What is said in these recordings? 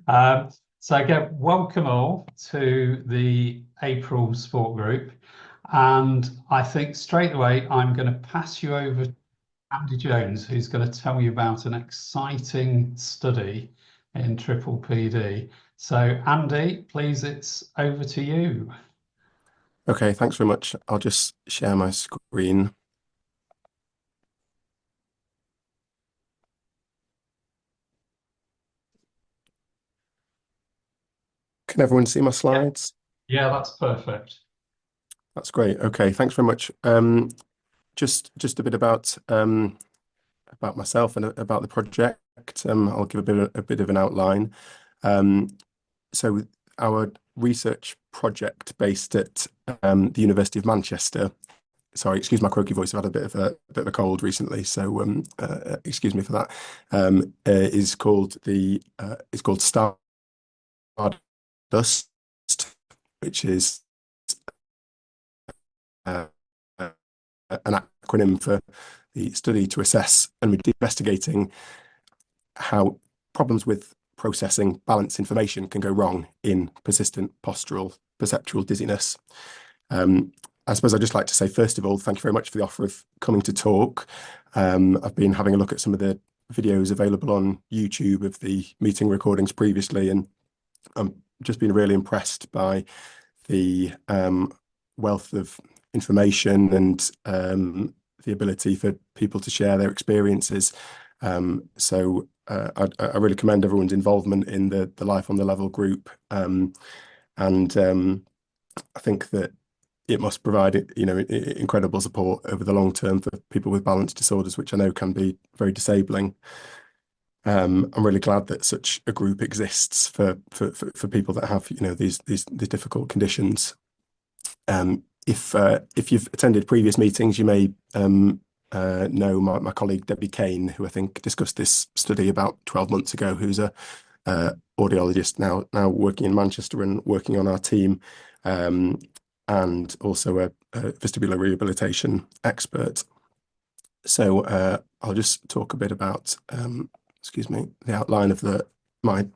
Um, so again, welcome all to the April Sport Group. And I think straight away, I'm going to pass you over to Andy Jones, who's going to tell you about an exciting study in triple PD. So Andy, please, it's over to you. Okay, thanks very much. I'll just share my screen. Can everyone see my Yeah, slides? yeah, that's perfect. That's great. Okay, thanks very much. Just a bit about myself and about the project. I'll give a bit of an outline. Um, so our research project based at the University of Manchester. Sorry, excuse my croaky voice. I've had a bit of a cold recently, so excuse me for that. Is called it's called Stardust, which is uh, an acronym for the study to assess and investigating how problems with processing balance information can go wrong in persistent postural perceptual dizziness. I suppose I'd just like to say, first of all, thank you very much for the offer of coming to talk. I've been having a look at some of the videos available on YouTube of the meeting recordings previously, and I'm just been really impressed by the wealth of information and the ability for people to share their experiences. I really commend everyone's involvement in the Life on the Level group, and I think that it must provide incredible support over the long term for people with balance disorders, which I know can be very disabling. I'm really glad that such a group exists for people that have these difficult conditions. If you've attended previous meetings, you may know my colleague Debbie Kane, who I think discussed this study about 12 months ago, who's a audiologist now working in Manchester and working on our team, and also a vestibular rehabilitation expert. So I'll just talk a bit about, excuse me, the outline of my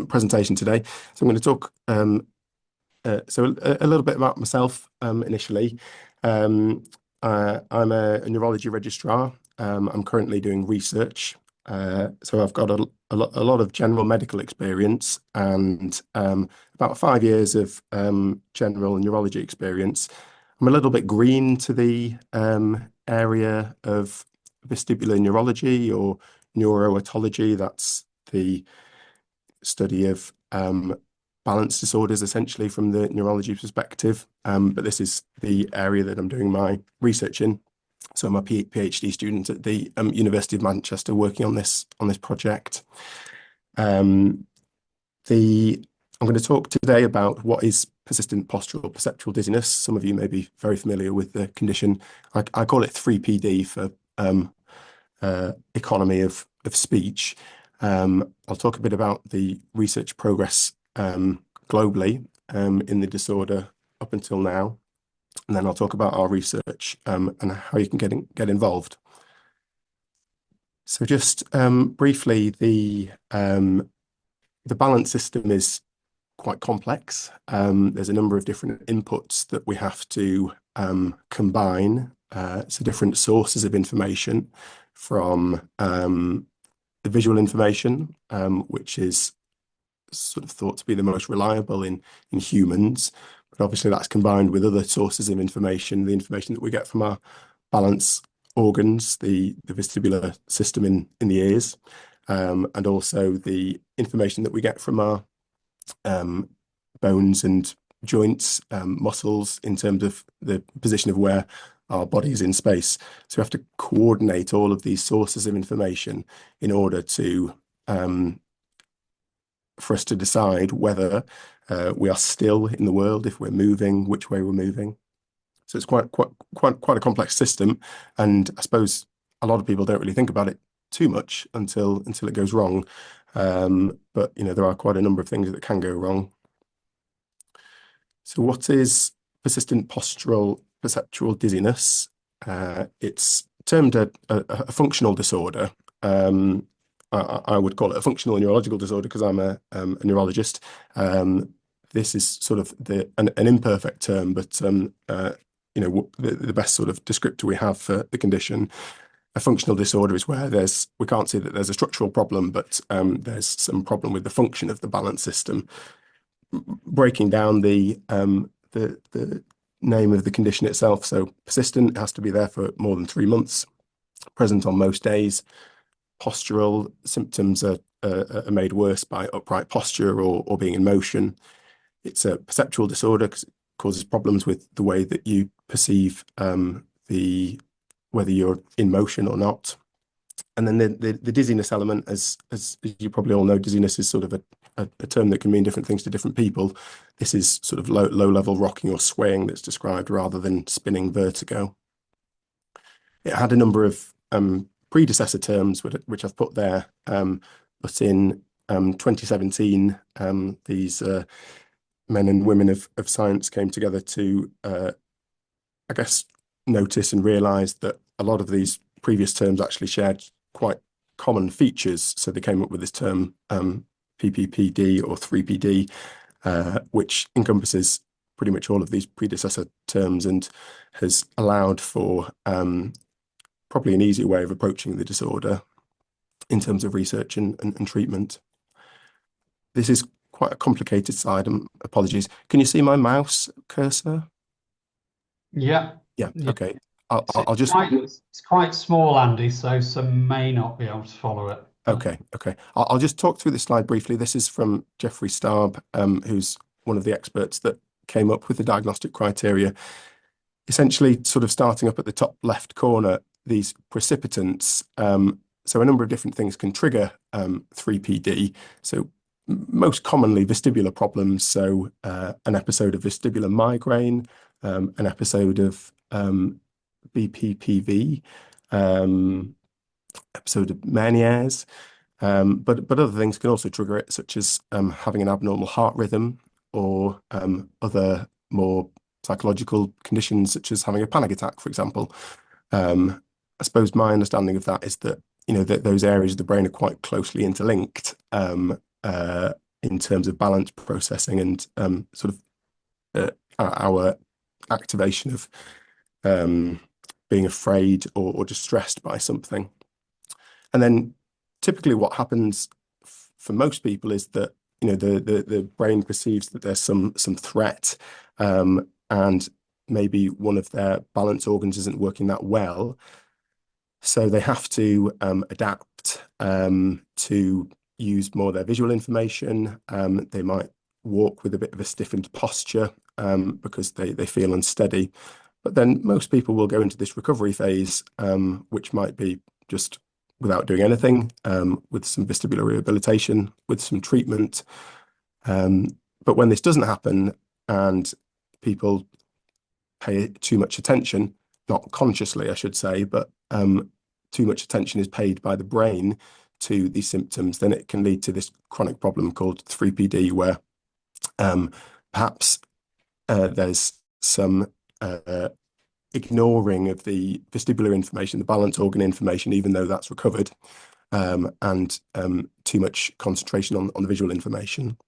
presentation today. So I'm going to talk a little bit about myself initially. I'm a neurology registrar. I'm currently doing research. So I've got a lot of general medical experience and about 5 years of general neurology experience. I'm a little bit green to the area of vestibular neurology or neurootology. That's the study of balance disorders, essentially from the neurology perspective. But this is the area that I'm doing my research in. So I'm a PhD student at the University of Manchester working on this project. Um, I'm going to talk today about what is persistent postural perceptual dizziness. Some of you may be very familiar with the condition. I call it 3PD for economy of speech. I'll talk a bit about the research progress globally in the disorder up until now, and then I'll talk about our research and how you can get involved. So just briefly, the balance system is quite complex. There's a number of different inputs that we have to combine. So different sources of information from the visual information, which is sort of thought to be the most reliable in humans. But obviously that's combined with other sources of information, the information that we get from our balance organs, the vestibular system in the ears, and also the information that we get from our bones and joints, muscles, in terms of the position of where our body is in space. So we have to coordinate all of these sources of information in order to for us to decide whether we are still in the world, if we're moving, which way we're moving. So it's quite a complex system, and I suppose a lot of people don't really think about it too much until it goes wrong. But there are quite a number of things that can go wrong. So what is persistent postural perceptual dizziness? It's termed a functional disorder. I would call it a functional neurological disorder because I'm a neurologist. This is sort of an imperfect term, but the best sort of descriptor we have for the condition. A functional disorder is where we can't see that there's a structural problem, but there's some problem with the function of the balance system. Breaking down the name of the condition itself, so persistent, it has to be there for more than 3 months, present on most days. Postural symptoms are made worse by upright posture or being in motion. It's a perceptual disorder because it causes problems with the way that you perceive whether you're in motion or not. And then the dizziness element, as you probably all know, dizziness is sort of a term that can mean different things to different people. This is sort of low level rocking or swaying that's described rather than spinning vertigo. It had a number of predecessor terms which I've put there, but in 2017, these men and women of science came together to, I guess, notice and realize that a lot of these previous terms actually shared quite common features. So they came up with this term PPPD or 3PD, which encompasses pretty much all of these predecessor terms and has allowed for probably an easier way of approaching the disorder in terms of research and treatment. This is quite a complicated slide, apologies. Can you see my mouse cursor? Yeah. Yeah, Yeah. okay. So I'll just... It's quite small, Andy, so some may not be able to follow it. Okay. I'll just talk through this slide briefly. This is from Jeffrey Starb, who's one of the experts that came up with the diagnostic criteria. Essentially, sort of starting up at the top left corner, these precipitants. So a number of different things can trigger 3PD. So most commonly vestibular problems. So an episode of vestibular migraine, an episode of BPPV, episode of Meniere's. But other things can also trigger it, such as having an abnormal heart rhythm or other more psychological conditions, such as having a panic attack, for example. I suppose my understanding of that is that that those areas of the brain are quite closely interlinked in terms of balance processing and sort of our activation of being afraid or distressed by something. And then typically what happens for most people is that the brain perceives that there's some threat, and maybe one of their balance organs isn't working that well, so they have to adapt to use more of their visual information. They might walk with a bit of a stiffened posture because they feel unsteady. But then most people will go into this recovery phase, which might be just without doing anything, with some vestibular rehabilitation, with some treatment. But when this doesn't happen and people pay too much attention, not consciously, I should say, but too much attention is paid by the brain to these symptoms, then it can lead to this chronic problem called 3PD, where perhaps there's some ignoring of the vestibular information, the balance organ information, even though that's recovered, and too much concentration on the visual information.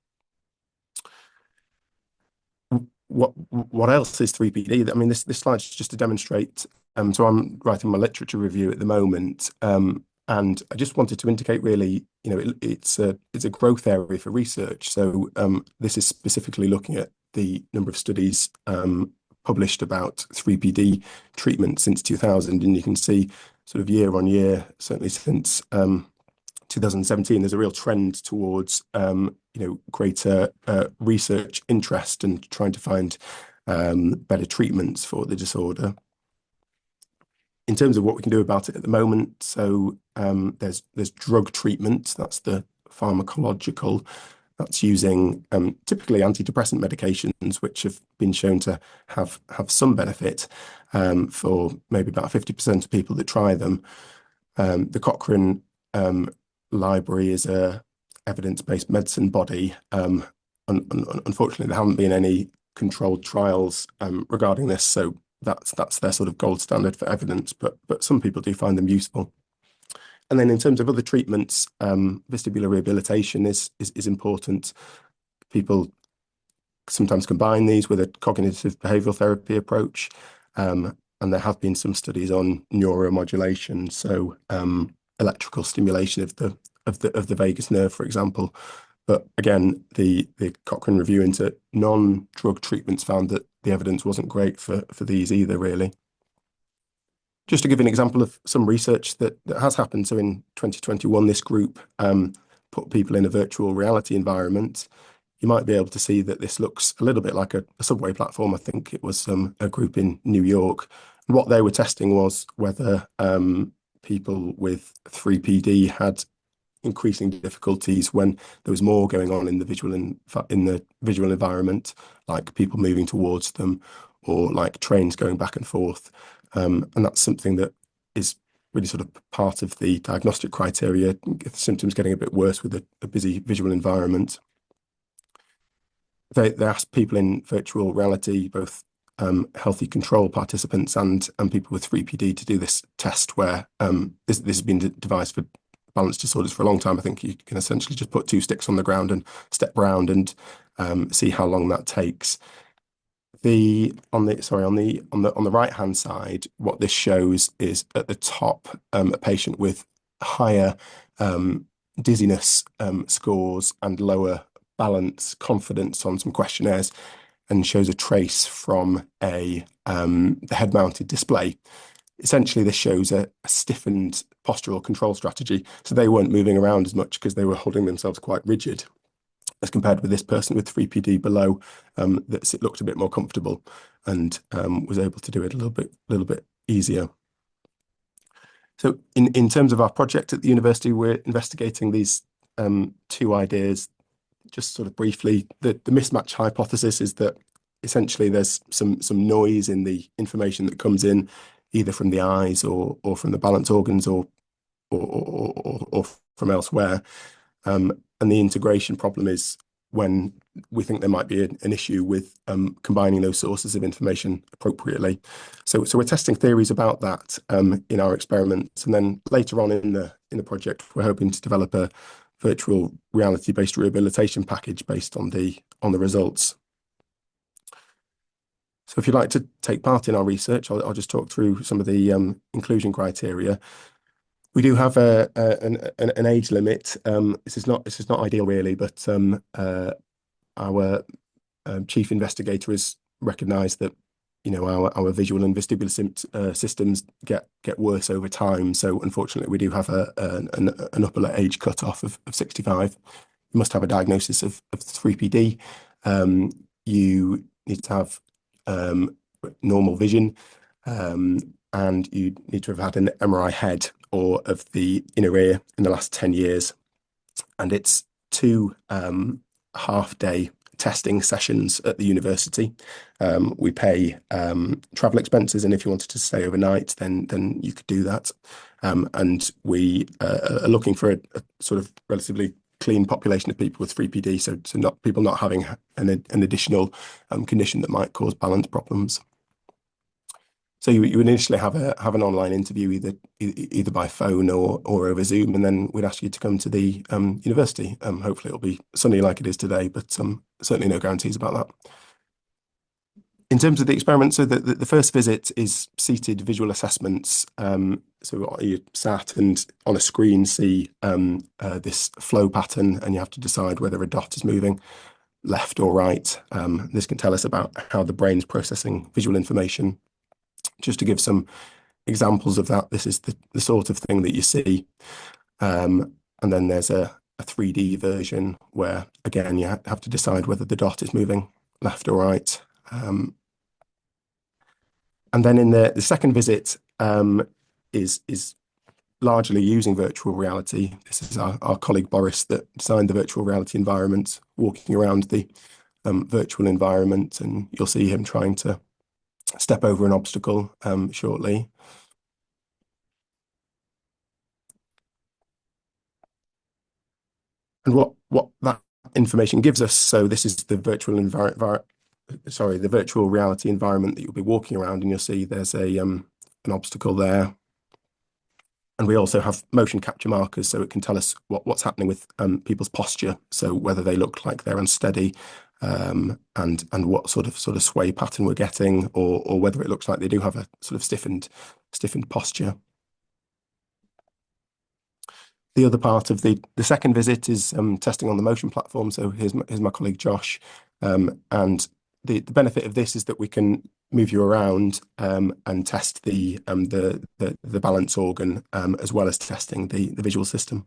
What else is 3PD? I mean, this slide's just to demonstrate. So I'm writing my literature review at the moment, and I just wanted to indicate really, it's a growth area for research. So this is specifically looking at the number of studies published about 3PD treatment since 2000, and you can see sort of year on year, certainly since 2017, there's a real trend towards greater research interest and trying to find better treatments for the disorder. In terms of what we can do about it at the moment, so there's drug treatment, that's the pharmacological. That's using typically antidepressant medications, which have been shown to have some benefit for maybe about 50% of people that try them. The Cochrane Library is a evidence-based medicine body. Unfortunately, there haven't been any controlled trials regarding this, so that's their sort of gold standard for evidence. But some people do find them useful. And then in terms of other treatments, vestibular rehabilitation is important. People sometimes combine these with a cognitive behavioral therapy approach. And there have been some studies on neuromodulation, so electrical stimulation of the vagus nerve, for example. But again, the Cochrane review into non-drug treatments found that the evidence wasn't great for these either, really. Just to give an example of some research that has happened. So in 2021, this group put people in a virtual reality environment. You might be able to see that this looks a little bit like a subway platform. I think it was a group in New York. And what they were testing was whether people with 3PD had increasing difficulties when there was more going on in the visual environment, like people moving towards them or like trains going back and forth. And that's something that is really sort of part of the diagnostic criteria, symptoms getting a bit worse with a busy visual environment. They asked people in virtual reality, both healthy control participants and people with 3PD, to do this test where this has been devised for balance disorders for a long time. I think you can essentially just put two sticks on the ground and step around and see how long that takes. On the right hand side, what this shows is at the top a patient with higher dizziness scores and lower balance confidence on some questionnaires, and shows a trace from the head mounted display. Essentially, this shows a stiffened postural control strategy. So they weren't moving around as much because they were holding themselves quite rigid, as compared with this person with 3PD below, that looked a bit more comfortable and was able to do it a little bit easier. So in terms of our project at the university, we're investigating these two ideas. Just sort of briefly, the mismatch hypothesis is that essentially there's some noise in the information that comes in, either from the eyes or from the balance organs or from elsewhere. And the integration problem is when we think there might be an issue with combining those sources of information appropriately. So we're testing theories about that in our experiments, and then later on in the project, we're hoping to develop a virtual reality-based rehabilitation package based on the results. So if you'd like to take part in our research, I'll just talk through some of the inclusion criteria. We do have an age limit. This is not ideal really, but our chief investigator has recognised that our visual and vestibular systems get worse over time. So unfortunately, we do have an upper age cutoff of 65. You must have a diagnosis of 3PD. You need to have normal vision, and you need to have had an MRI head or of the inner ear in the last 10 years. And it's 2 half-day testing sessions at the university. We pay travel expenses, and if you wanted to stay overnight, then you could do that. And we are looking for a sort of relatively clean population of people with 3PD, so not people not having an additional condition that might cause balance problems. So you initially have an online interview either by phone or over Zoom, and then we'd ask you to come to the university. Hopefully it'll be sunny like it is today, but certainly no guarantees about that. In terms of the experiment, so the first visit is seated visual assessments. So you sat and on a screen see this flow pattern, and you have to decide whether a dot is moving left or right. This can tell us about how the brain's processing visual information. Just to give some examples of that, this is the sort of thing that you see. And then there's a 3D version where, again, you have to decide whether the dot is moving left or right. And then in the second visit is largely using virtual reality. This is our colleague Boris that designed the virtual reality environment, walking around the virtual environment, and you'll see him trying to step over an obstacle shortly. And what that information gives us, so this is the virtual the virtual reality environment that you'll be walking around, and you'll see there's an obstacle there. And we also have motion capture markers, so it can tell us what's happening with people's posture, so whether they look like they're unsteady, and what sort of sway pattern we're getting, or whether it looks like they do have a sort of stiffened posture. The other part of the second visit is testing on the motion platform. So here's my colleague Josh, and the benefit of this is that we can move you around and test the balance organ, as well as testing the visual system.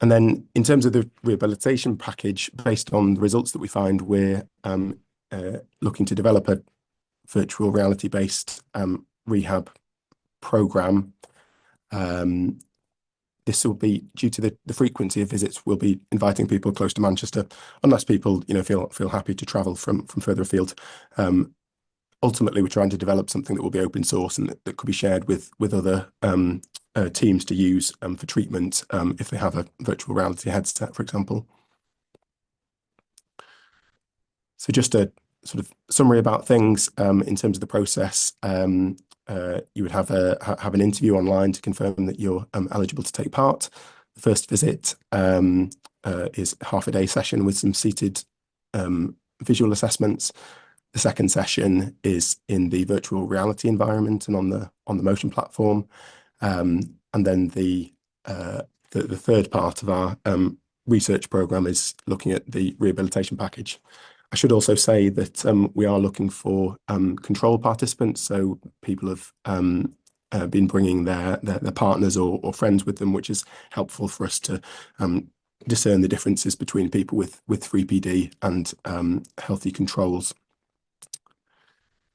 And then in terms of the rehabilitation package, based on the results that we find, we're looking to develop a virtual reality-based rehab program. This will be due to the frequency of visits. We'll be inviting people close to Manchester, unless people feel happy to travel from further afield. Ultimately, we're trying to develop something that will be open source and that could be shared with other teams to use for treatment, if they have a virtual reality headset, for example. So just a sort of summary about things in terms of the process. You would have an interview online to confirm that you're eligible to take part. The first visit is a half-a-day session with some seated visual assessments. The second session is in the virtual reality environment and on the motion platform, and then the third part of our research program is looking at the rehabilitation package. I should also say that we are looking for control participants, so people have been bringing their partners or friends with them, which is helpful for us to discern the differences between people with 3PD and healthy controls.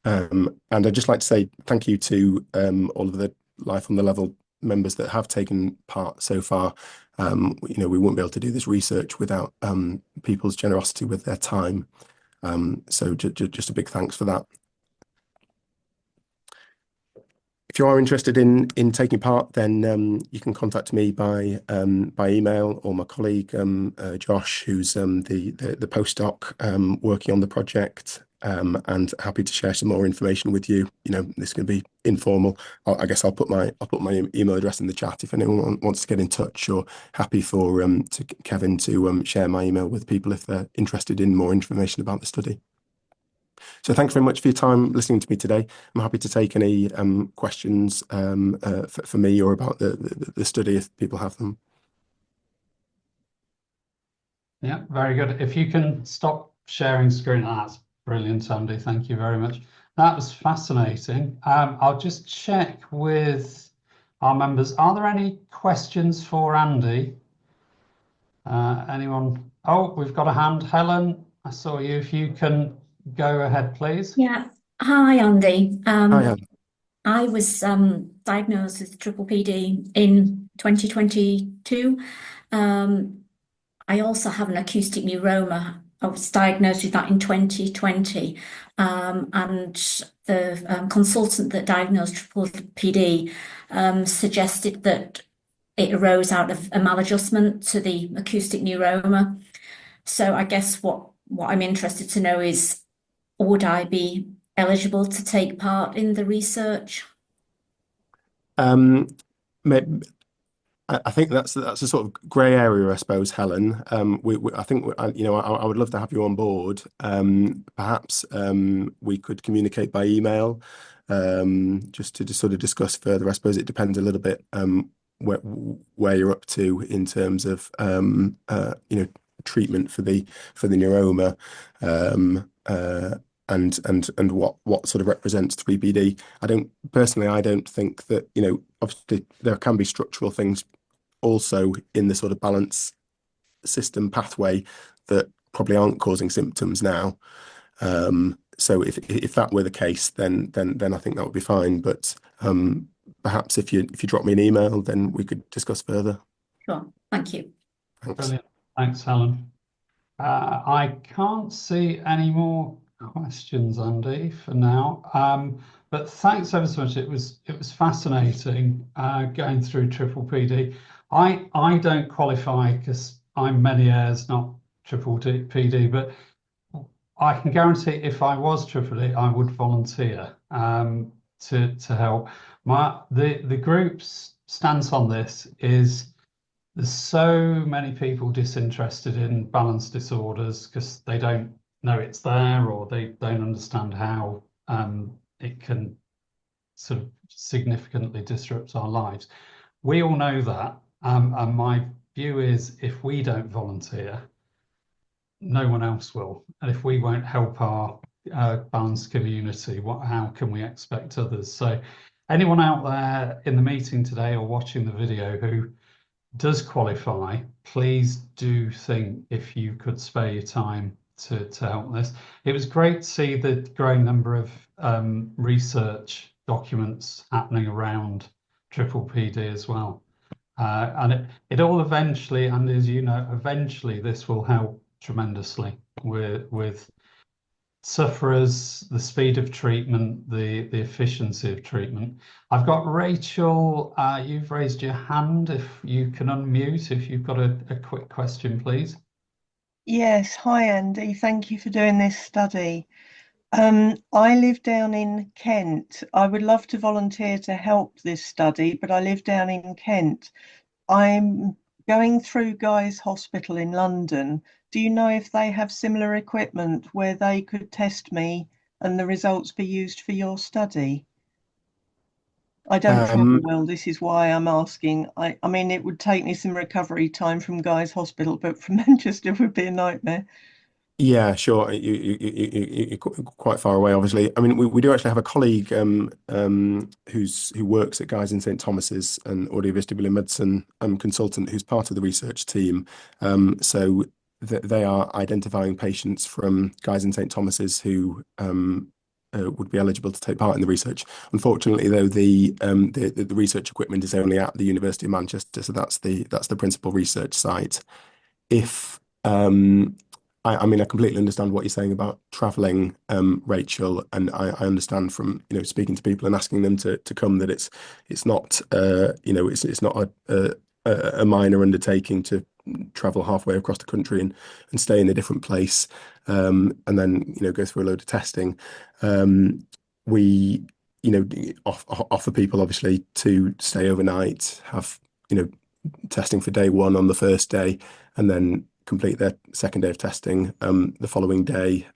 And I'd just like to say thank you to all of the Life on the Level members that have taken part so far. We wouldn't be able to do this research without people's generosity with their time. So just a big thanks for that. If you are interested in taking part, then you can contact me by email, or my colleague Josh, who's the postdoc working on the project, and happy to share some more information with you. This can be informal. I guess I'll put my email address in the chat if anyone wants to get in touch, or happy for Kevin to share my email with people if they're interested in more information about the study. So thanks very much for your time listening to me today. I'm happy to take any questions for me or about the study if people have them. Yeah, very good. If you can stop sharing screen, that's brilliant, Andy. Thank you very much. That was fascinating. I'll just check with our members. Are there any questions for Andy? Anyone? Oh, we've got a hand. Helen, I saw you. If you can go ahead, please. Yeah. Hi, Andy. Hi, Helen. I was diagnosed with triple PD in 2022. I also have an acoustic neuroma. I was diagnosed with that in 2020. And the consultant that diagnosed triple PD suggested that it arose out of a maladjustment to the acoustic neuroma. So I guess what I'm interested to know is, would I be eligible to take part in the research? I think that's a sort of grey area, I suppose, Helen. I think I would love to have you on board. Perhaps we could communicate by email, just to sort of discuss further. I suppose it depends a little bit where you're up to in terms of treatment for the neuroma, and what sort of represents 3PD. I don't think that, obviously there can be structural things also in the sort of balance system pathway that probably aren't causing symptoms now. So if that were the case, then I think that would be fine. But perhaps if you drop me an email, then we could discuss further. Sure. Thank you. Thanks. Brilliant. Thanks, Helen. I can't see any more questions, Andy, for now. But thanks ever so much. It was fascinating going through triple PD. I don't qualify because I'm Meniere's, not triple PD, but I can guarantee if I was triple D, I would volunteer. to help. The group's stance on this is there's so many people disinterested in balance disorders because they don't know it's there, or they don't understand how it can sort of significantly disrupt our lives. We all know that, and my view is if we don't volunteer, no one else will. And if we won't help our balanced community, how can we expect others? So anyone out there in the meeting today or watching the video who does qualify, please do think if you could spare your time to help this. It was great to see the growing number of research documents happening around triple PD as well. And it all eventually, and as you know, eventually this will help tremendously with sufferers, the speed of treatment, the efficiency of treatment. I've got Rachel, you've raised your hand. If you can unmute, if you've got a quick question, please. Yes, hi Andy, thank you for doing this study. I live down in Kent. I would love to volunteer to help this study, but I live down in Kent. I'm going through Guy's Hospital in London. Do you know if they have similar equipment where they could test me and the results be used for your study? I don't travel well, this is why I'm asking. I mean, it would take me some recovery time from Guy's Hospital, but from Manchester would be a nightmare. Yeah, sure. You're quite far away, obviously. I mean, we do actually have a colleague who works at Guy's in St Thomas's, an audiovestibular medicine consultant who's part of the research team. So they are identifying patients from Guy's in St Thomas's who would be eligible to take part in the research. Unfortunately, though, the research equipment is only at the University of Manchester, so that's the principal research site. If I mean, I completely understand what you're saying about traveling, Rachel, and I understand from speaking to people and asking them to come that it's not it's not a minor undertaking to travel halfway across the country and stay in a different place, and then go through a load of testing. We offer people obviously to stay overnight, have testing for day one on the first day, and then complete their second day of testing the following day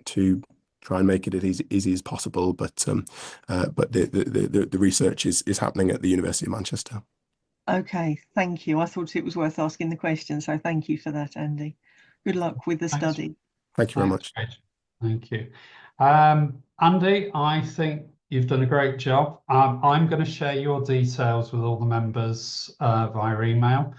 to try and make it as easy as possible. But the research is happening at the University of Manchester. Okay, thank you. I thought it was worth asking the question, so thank you for that, Andy. Good luck with the study. Thank you very much. Thank you. Andy, I think you've done a great job. I'm going to share your details with all the members via email.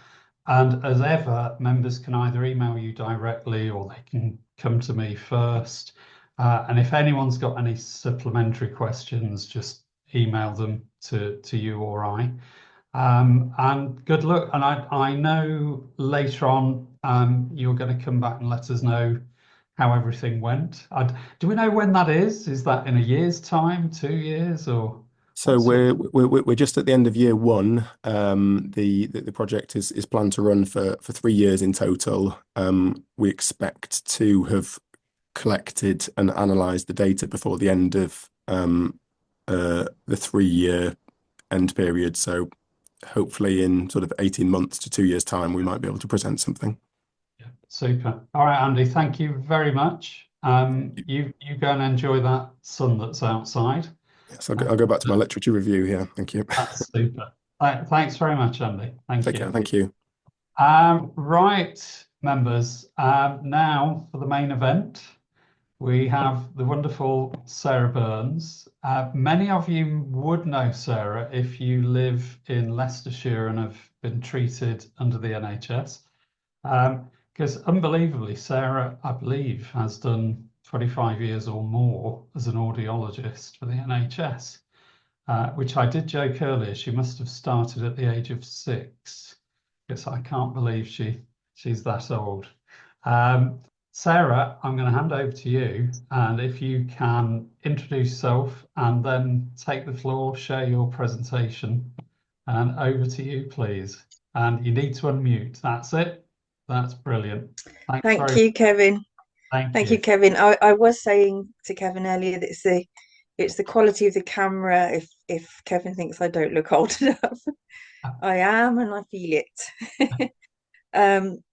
And as ever, members can either email you directly or they can come to me first. And if anyone's got any supplementary questions, just email them to you or I. And good luck. And I know later on you're going to come back and let us know how everything went. Do we know when that is? Is that in a year's time, 2 years, or? So we're just at the end of year one. The project is planned to run for 3 years in total. We expect to have collected and analysed the data before the end of the 3-year end period. So hopefully in sort of 18 months to 2 years' time, we might be able to present something. Yeah, super. All right, Andy, thank you very much. You go and enjoy that sun that's outside. Yes, I'll go back to my literature review here. Thank you. That's super. Thanks very much, Andy. Thank you. Take care. Thank you. Right, members. Now for the main event, we have the wonderful Sarah Burns. Many of you would know Sarah if you live in Leicestershire and have been treated under the NHS. Because unbelievably, Sarah, I believe, has done 25 years or more as an audiologist for the NHS, which I did joke earlier. She must have started at the age of 6. Because I can't believe she's that old. Sarah, I'm going to hand over to you, and if you can introduce yourself and then take the floor, share your presentation, and over to you, please. And you need to unmute. That's it. That's brilliant. Thank you, Kevin. Thank you, Kevin. I was saying to Kevin earlier that it's the it's the quality of the camera. If Kevin thinks I don't look old enough, I am, and I feel it.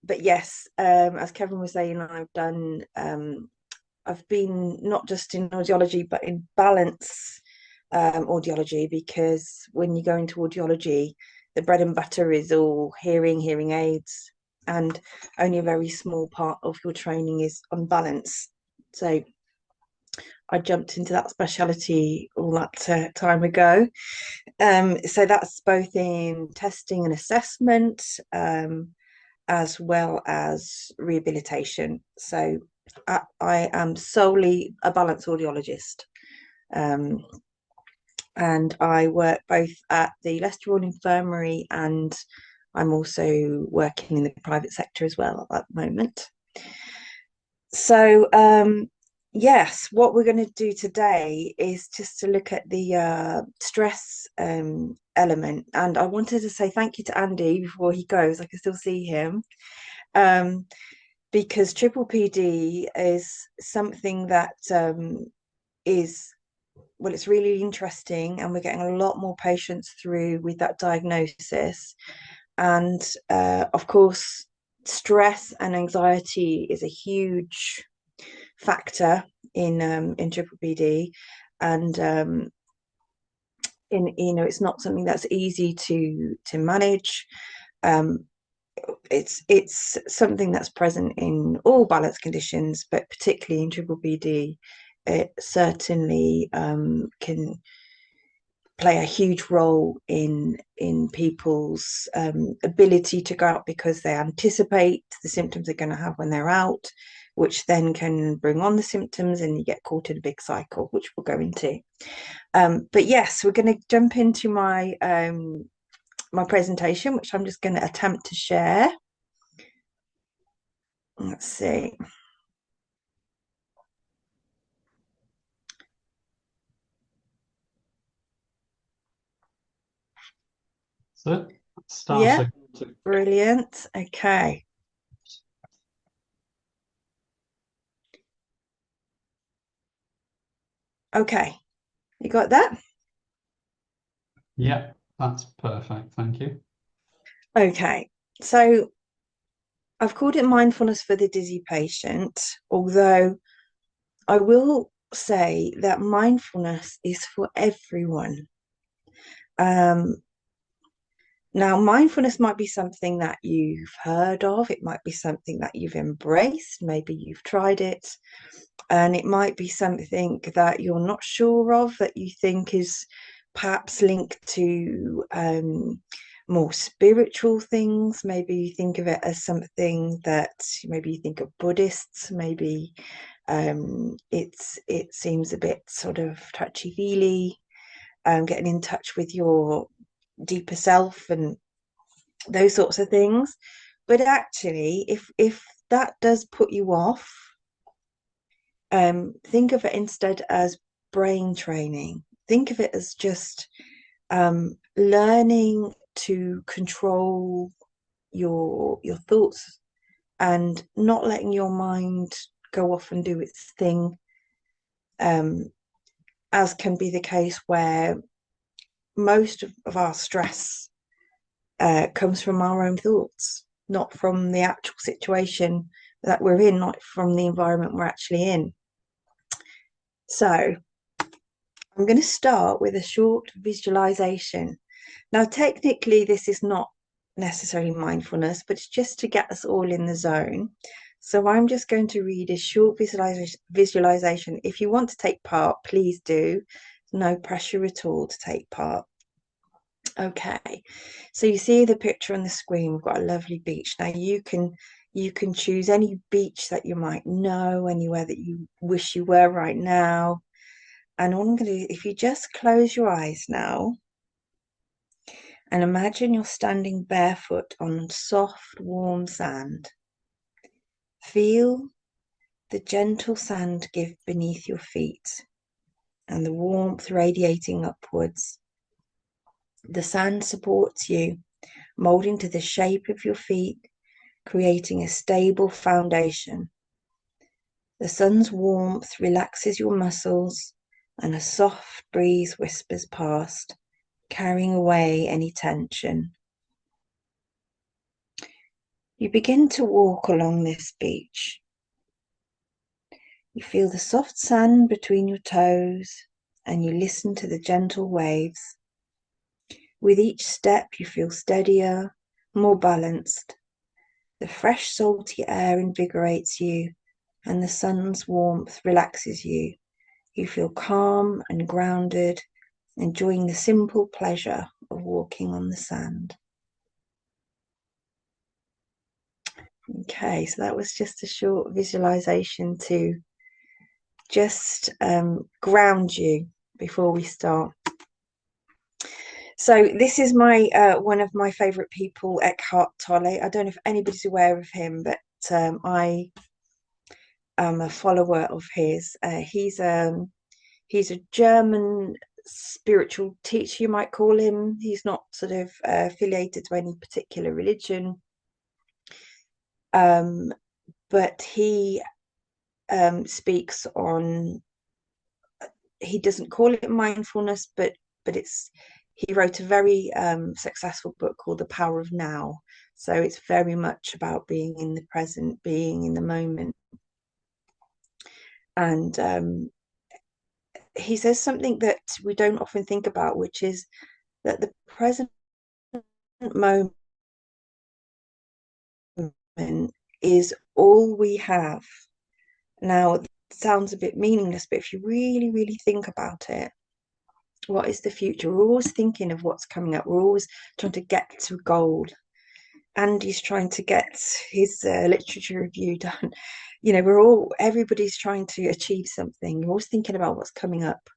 But yes, as Kevin was saying, I've been not just in audiology, but in balance audiology, because when you go into audiology, the bread and butter is all hearing aids, and only a very small part of your training is on balance. So I jumped into that speciality all that time ago. So that's both in testing and assessment, as well as rehabilitation. So I am solely a balance audiologist. And I work both at the Leicester Royal Infirmary, and I'm also working in the private sector as well at the moment. So yes, what we're going to do today is just to look at the stress element. And I wanted to say thank you to Andy before he goes. I can still see him, because triple PD is something that is, well, it's really interesting, and we're getting a lot more patients through with that diagnosis. And of course, stress and anxiety is a huge factor in triple PD, and it's not something that's easy to manage. It's something that's present in all balance conditions, but particularly in triple PD, it certainly can play a huge role in people's ability to go out, because they anticipate the symptoms they're going to have when they're out, which then can bring on the symptoms, and you get caught in a big cycle, which we'll go into. But yes, we're going to jump into my my presentation, which I'm just going to attempt to share. Let's see. So, Yeah, brilliant. Okay. Okay, you got that? Yeah, that's perfect. Thank you. Okay, so I've called it mindfulness for the dizzy patient, although I will say that mindfulness is for everyone. Now, mindfulness might be something that you've heard of, it might be something that you've embraced, maybe you've tried it, and it might be something that you're not sure of, that you think is perhaps linked to more spiritual things. Maybe you think of it as something that, maybe you think of Buddhists, maybe it seems a bit sort of touchy-feely, getting in touch with your deeper self and those sorts of things. But actually, if that does put you off, think of it instead as brain training. Think of it as just learning to control your thoughts, and not letting your mind go off and do its thing, as can be the case where most of our stress comes from our own thoughts, not from the actual situation that we're in, not from the environment we're actually in. So I'm going to start with a short visualization. Now, technically, this is not necessarily mindfulness, but it's just to get us all in the zone. So I'm just going to read a short visualization. If you want to take part, please do. No pressure at all to take part. Okay, so you see the picture on the screen. We've got a lovely beach. Now you can choose any beach that you might know, anywhere that you wish you were right now. And all I'm going to do, if you just close your eyes now and imagine you're standing barefoot on soft, warm sand. Feel the gentle sand give beneath your feet and the warmth radiating upwards. The sand supports you, molding to the shape of your feet, creating a stable foundation. The sun's warmth relaxes your muscles, and a soft breeze whispers past, carrying away any tension. You begin to walk along this beach. You feel the soft sand between your toes, and you listen to the gentle waves. With each step, you feel steadier, more balanced. The fresh, salty air invigorates you, and the sun's warmth relaxes you. You feel calm and grounded, enjoying the simple pleasure of walking on the sand. Okay, so that was just a short visualization to just ground you before we start. So this is my one of my favorite people, Eckhart Tolle. I don't know if anybody's aware of him, but I am a follower of his. He's a German spiritual teacher, you might call him. He's not sort of affiliated to any particular religion, but he speaks on, he doesn't call it mindfulness, but he wrote a very successful book called The Power of Now. So it's very much about being in the present, being in the moment. And he says something that we don't often think about, which is that the present moment is all we have. Now, it sounds a bit meaningless, but if you really, really think about it, what is the future? We're always thinking of what's coming up. We're always trying to get to goal. Andy's trying to get his literature review done. You know, everybody's trying to achieve something. We're always thinking about what's coming up.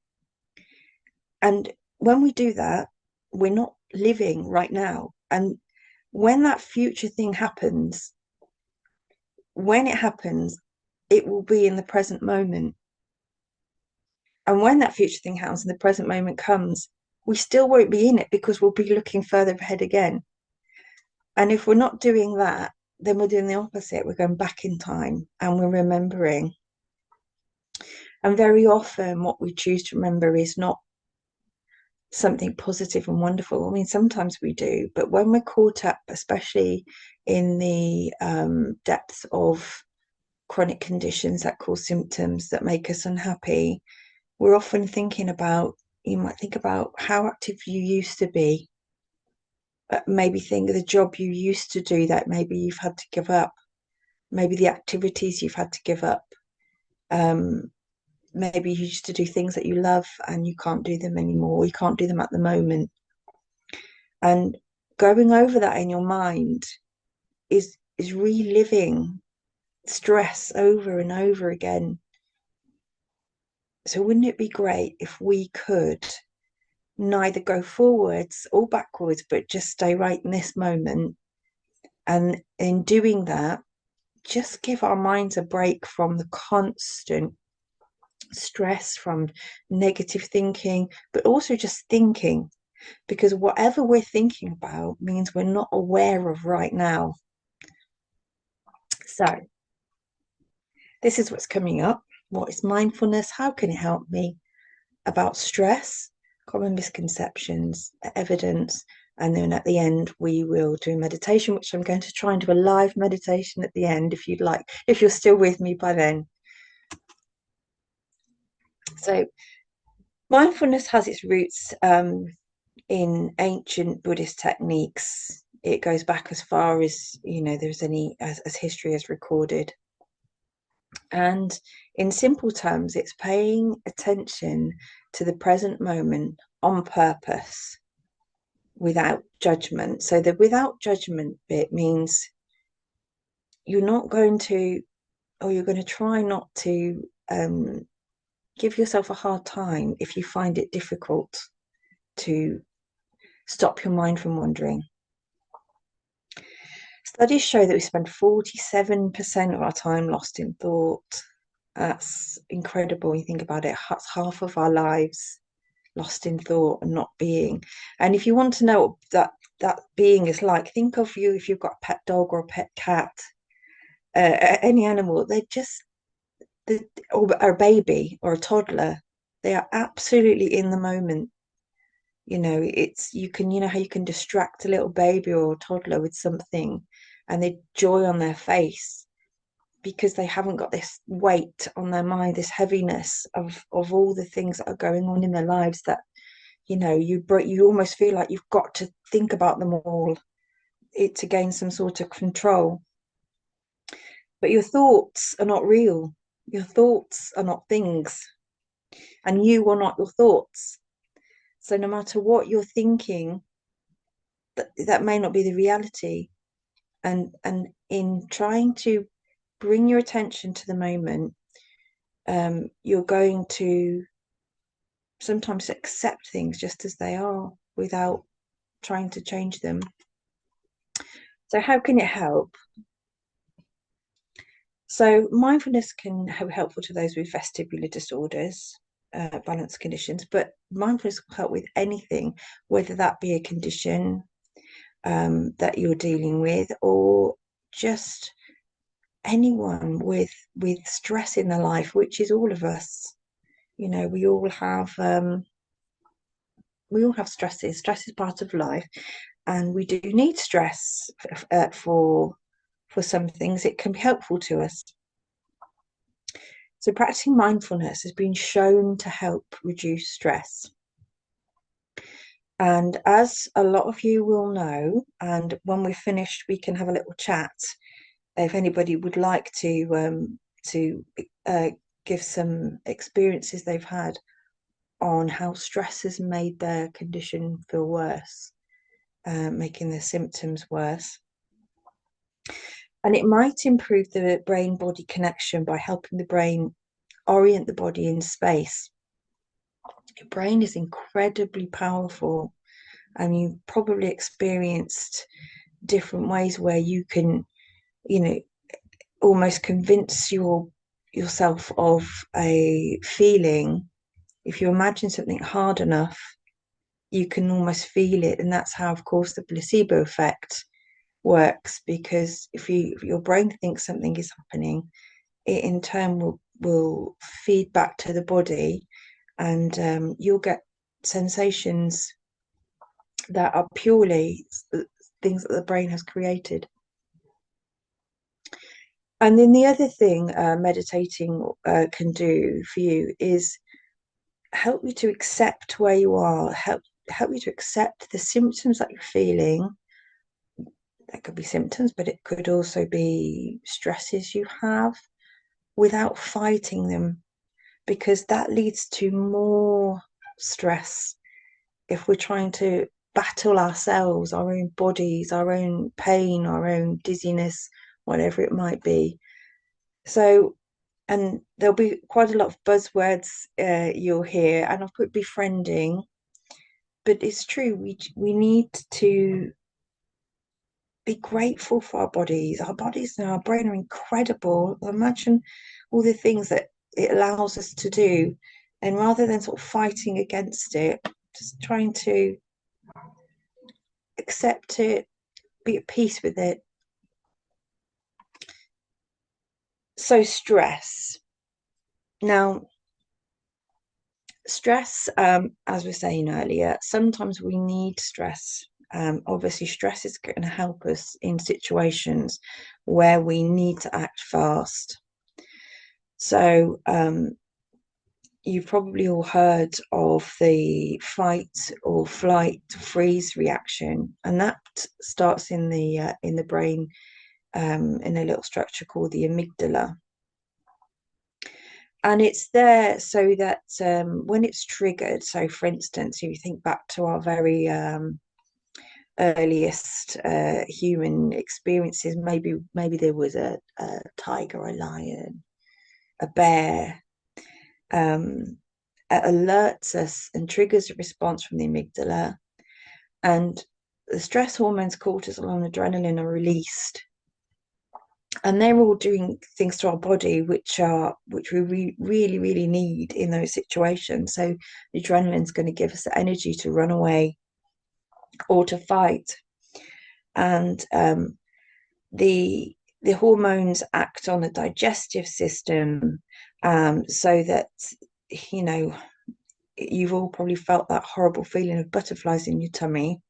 And when we do that, we're not living right now. And when that future thing happens, when it happens, it will be in the present moment. And when that future thing happens and the present moment comes, we still won't be in it because we'll be looking further ahead again. And if we're not doing that, then we're doing the opposite. We're going back in time and we're remembering. And very often what we choose to remember is not something positive and wonderful. I mean, sometimes we do, but when we're caught up, especially in the depths of chronic conditions that cause symptoms that make us unhappy, we're often thinking about, you might think about how active you used to be. Maybe think of the job you used to do that maybe you've had to give up. Maybe the activities you've had to give up. Maybe you used to do things that you love and you can't do them anymore. You can't do them at the moment. And going over that in your mind is reliving stress over and over again. So wouldn't it be great if we could neither go forwards or backwards, but just stay right in this moment? And in doing that, just give our minds a break from the constant stress, from negative thinking, but also just thinking, because whatever we're thinking about means we're not aware of right now. So this is what's coming up. What is mindfulness? How can it help me? About stress, common misconceptions, evidence, and then at the end we will do meditation, which I'm going to try and do a live meditation at the end if you'd like, if you're still with me by then. So mindfulness has its roots in ancient Buddhist techniques. It goes back as far as, you know, there's any as history has recorded. And in simple terms, it's paying attention to the present moment on purpose, without judgment. So the without judgment bit means you're not going to, or you're going to try not to give yourself a hard time if you find it difficult to stop your mind from wandering. Studies show that we spend 47% of our time lost in thought. That's incredible when you think about it. That's half of our lives lost in thought and not being. And if you want to know what that being is like, think of you if you've got a pet dog or a pet cat, any animal. They're just, or a baby or a toddler. They are absolutely in the moment. You know, you know how you can distract a little baby or a toddler with something and the joy on their face because they haven't got this weight on their mind, this heaviness of all the things that are going on in their lives that, you know, you almost feel like you've got to think about them all to gain some sort of control. But your thoughts are not real. Your thoughts are not things, and you are not your thoughts. So no matter what you're thinking, that may not be the reality. And in trying to bring your attention to the moment, you're going to sometimes accept things just as they are without trying to change them. So how can it help? So mindfulness can be helpful to those with vestibular disorders, balance conditions, but mindfulness will help with anything, whether that be a condition that you're dealing with, or just anyone with stress in their life, which is all of us. You know, we all have stresses. Stress is part of life, and we do need stress for some things. It can be helpful to us. So practicing mindfulness has been shown to help reduce stress. And as a lot of you will know, and when we're finished, we can have a little chat. If anybody would like to give some experiences they've had on how stress has made their condition feel worse, making their symptoms worse. And it might improve the brain-body connection by helping the brain orient the body in space. Your brain is incredibly powerful, and you've probably experienced different ways where you can, you know, almost convince yourself of a feeling. If you imagine something hard enough, you can almost feel it. And that's how, of course, the placebo effect works, because if your brain thinks something is happening, it in turn will feed back to the body, and you'll get sensations that are purely things that the brain has created. And then the other thing meditating can do for you is help you to accept where you are, help you to accept the symptoms that you're feeling. That could be symptoms, but it could also be stresses you have, without fighting them, because that leads to more stress. If we're trying to battle ourselves, our own bodies, our own pain, our own dizziness, whatever it might be. So, and there'll be quite a lot of buzzwords you'll hear, and I've put befriending, but it's true, we need to be grateful for our bodies. Our bodies and our brain are incredible. Imagine all the things that it allows us to do, and rather than sort of fighting against it, just trying to accept it, be at peace with it. So stress. Now, stress, as we were saying earlier, sometimes we need stress. Obviously, stress is going to help us in situations where we need to act fast. So you've probably all heard of the fight or flight freeze reaction, and that starts in the brain, in a little structure called the amygdala. And it's there so that when it's triggered, so for instance, if you think back to our very earliest human experiences, maybe there was a tiger, a lion, a bear, it alerts us and triggers a response from the amygdala, and the stress hormones cortisol and adrenaline are released, and they're all doing things to our body which we really need in those situations. So the adrenaline is going to give us the energy to run away or to fight, and the hormones act on the digestive system, so that, you know, you've all probably felt that horrible feeling of butterflies in your tummy.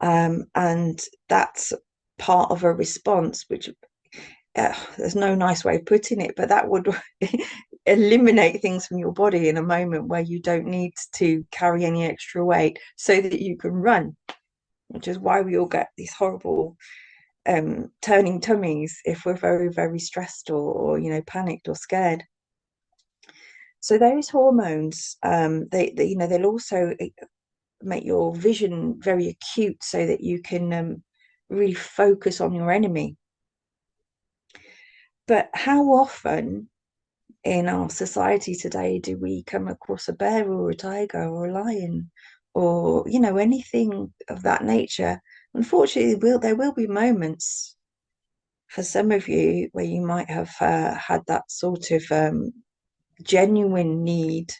And that's part of a response, which there's no nice way of putting it, but that would eliminate things from your body in a moment where you don't need to carry any extra weight so that you can run, which is why we all get these horrible turning tummies if we're very, very stressed or you know, panicked or scared. So those hormones, they'll also make your vision very acute so that you can really focus on your enemy. But how often in our society today do we come across a bear or a tiger or a lion or, you know, anything of that nature? Unfortunately, there will be moments for some of you where you might have had that sort of genuine need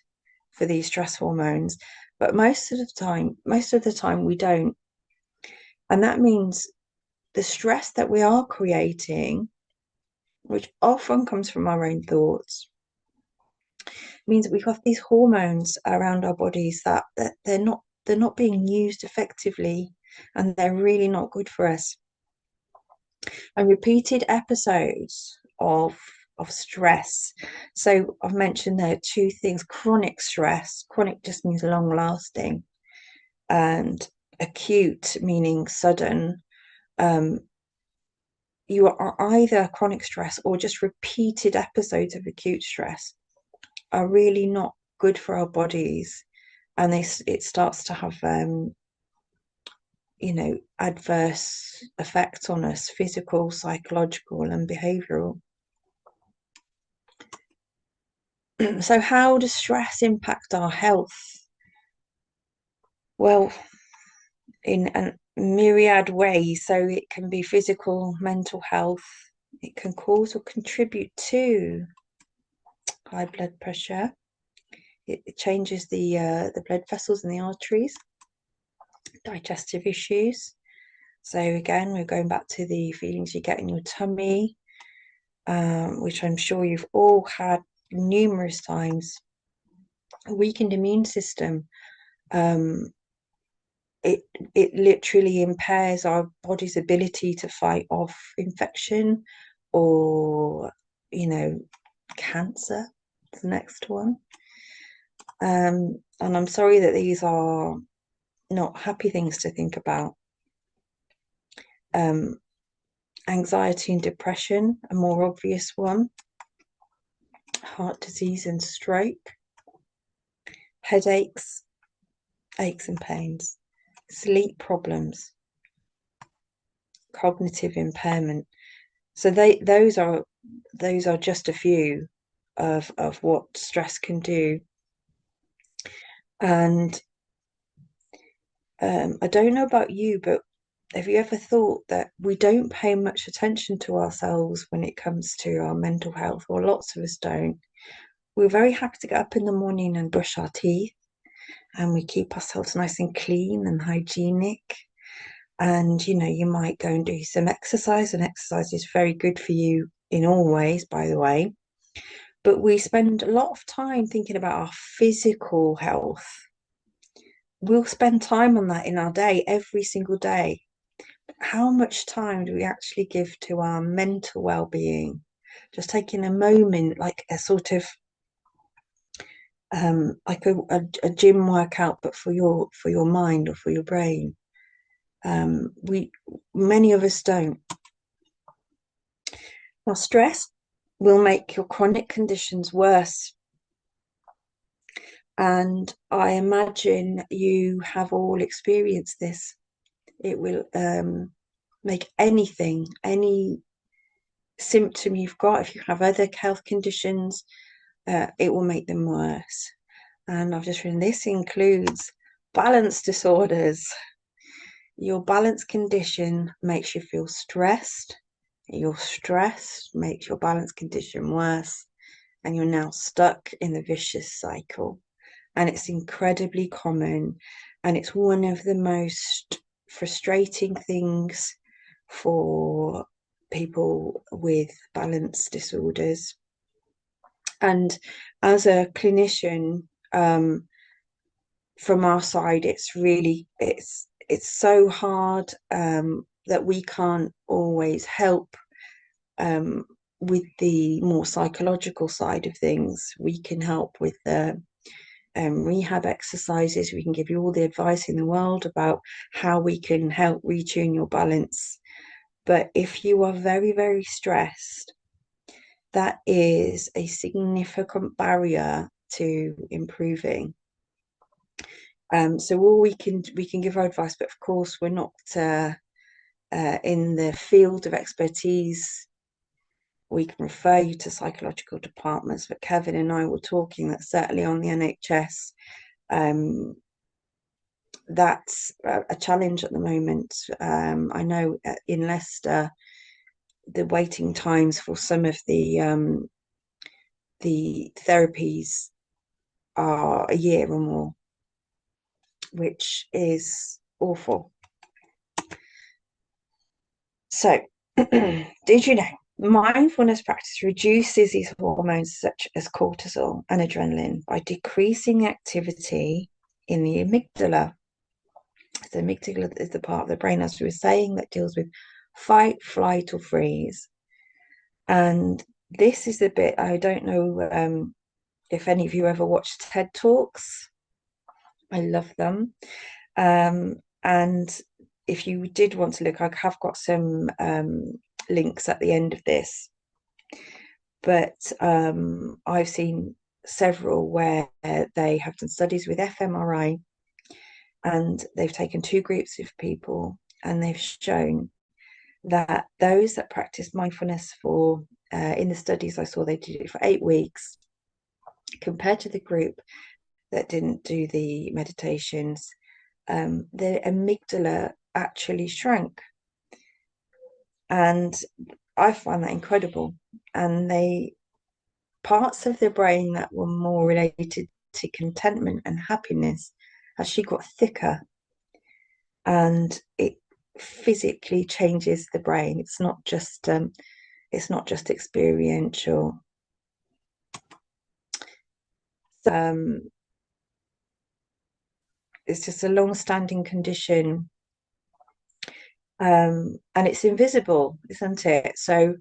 for these stress hormones, but most of the time we don't. And that means the stress that we are creating, which often comes from our own thoughts, means that we've got these hormones around our bodies that they're not being used effectively, and they're really not good for us. And repeated episodes of stress. So I've mentioned there are two things: chronic stress. Chronic just means long lasting, and acute meaning sudden. You are either chronic stress or just repeated episodes of acute stress are really not good for our bodies, and it starts to have you know, adverse effects on us, physical, psychological, and behavioral. So how does stress impact our health? Well, in a myriad ways. So it can be physical, mental health. It can cause or contribute to high blood pressure. It changes the blood vessels in the arteries. Digestive issues. So again, we're going back to the feelings you get in your tummy, which I'm sure you've all had numerous times. A weakened immune system. It literally impairs our body's ability to fight off infection, or, you know, cancer, the next one. And I'm sorry that these are not happy things to think about. Anxiety and depression, a more obvious one. Heart disease and stroke. Headaches, aches and pains. Sleep problems. Cognitive impairment. So those are just a few of what stress can do. And I don't know about you, but have you ever thought that we don't pay much attention to ourselves when it comes to our mental health? Or lots of us don't. We're very happy to get up in the morning and brush our teeth, and we keep ourselves nice and clean and hygienic. And, you know, you might go and do some exercise, and exercise is very good for you in all ways, by the way. But we spend a lot of time thinking about our physical health. We'll spend time on that in our day, every single day. How much time do we actually give to our mental well-being? Just taking a moment, like a sort of like a gym workout, but for your mind or for your brain. Many of us don't. Now, stress will make your chronic conditions worse. And I imagine you have all experienced this. It will make any symptom you've got, if you have other health conditions, it will make them worse. And I've just written, this includes balance disorders. Your balance condition makes you feel stressed. Your stress makes your balance condition worse. And you're now stuck in the vicious cycle. And it's incredibly common. And it's one of the most frustrating things for people with balance disorders. And as a clinician, from our side, it's really, it's so hard that we can't always help with the more psychological side of things. We can help with the rehab exercises. We can give you all the advice in the world about how we can help retune your balance. But if you are very, very stressed, that is a significant barrier to improving. So all we can give our advice, but of course we're not in the field of expertise. We can refer you to psychological departments, but Kevin and I were talking that certainly on the NHS, that's a challenge at the moment. I know in Leicester, the waiting times for some of the therapies are a year or more, which is awful. So, did you know mindfulness practice reduces these hormones such as cortisol and adrenaline by decreasing activity in the amygdala? The amygdala is the part of the brain, as we were saying, that deals with fight, flight, or freeze. And this is the bit, I don't know if any of you ever watched TED Talks. I love them. And if you did want to look, I have got some links at the end of this. But I've seen several where they have done studies with fMRI, and they've taken two groups of people, and they've shown that those that practiced mindfulness for, in the studies I saw, they did it for 8 weeks, compared to the group that didn't do the meditations, the amygdala actually shrank. And I find that incredible. And parts of the brain that were more related to contentment and happiness actually got thicker, and it physically changes the brain. It's not just experiential. It's just a long-standing condition, and it's invisible, isn't it? So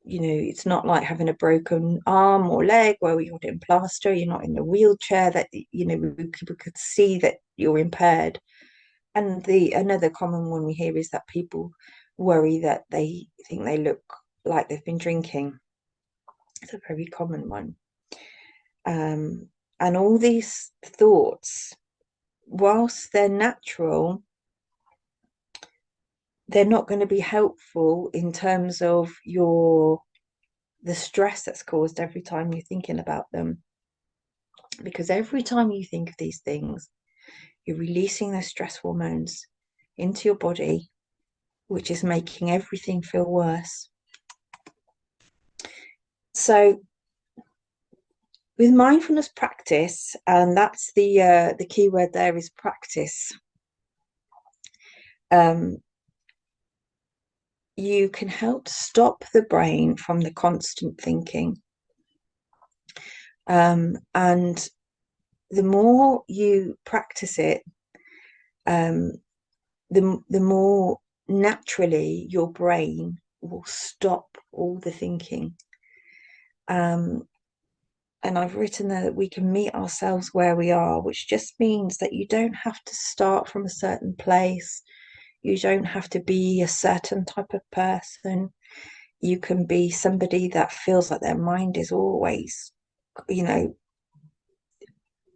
you know, it's not like having a broken arm or leg where we got it in plaster. You're not in a wheelchair that, you know, people could see that you're impaired. And another common one we hear is that people worry that they think they look like they've been drinking. It's a very common one. And all these thoughts, whilst they're natural, they're not going to be helpful in terms of the stress that's caused every time you're thinking about them. Because every time you think of these things, you're releasing those stress hormones into your body, which is making everything feel worse. So with mindfulness practice, and that's the key word there is practice, you can help stop the brain from the constant thinking. And the more you practice it, the more naturally your brain will stop all the thinking. And I've written there that we can meet ourselves where we are, which just means that you don't have to start from a certain place. You don't have to be a certain type of person. You can be somebody that feels like their mind is always, you know,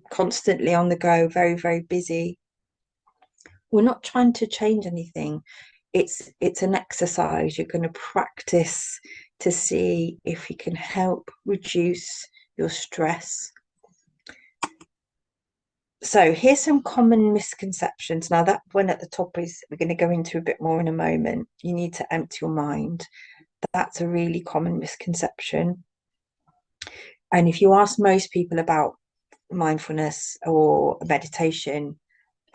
constantly on the go, very, very busy. We're not trying to change anything. It's an exercise. You're going to practice to see if you can help reduce your stress. So here's some common misconceptions. Now that one at the top is, we're going to go into a bit more in a moment. You need to empty your mind. That's a really common misconception. And if you ask most people about mindfulness or meditation,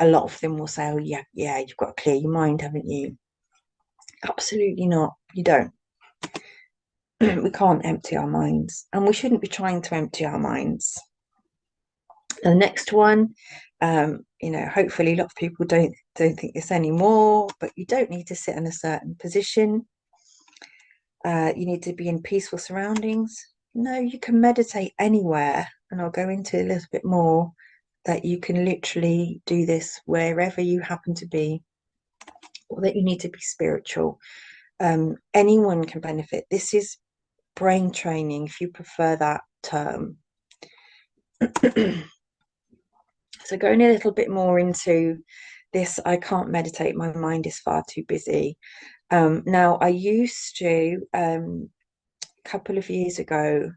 a lot of them will say, oh yeah, you've got to clear your mind, haven't you? Absolutely not. You don't. We can't empty our minds, and we shouldn't be trying to empty our minds. The next one, you know, hopefully a lot of people don't think this anymore, but you don't need to sit in a certain position. You need to be in peaceful surroundings. No, you can meditate anywhere, and I'll go into a little bit more, that you can literally do this wherever you happen to be, or that you need to be spiritual. Anyone can benefit. This is brain training, if you prefer that term. So going a little bit more into this, I can't meditate, my mind is far too busy. Now, I used to, a couple of years ago,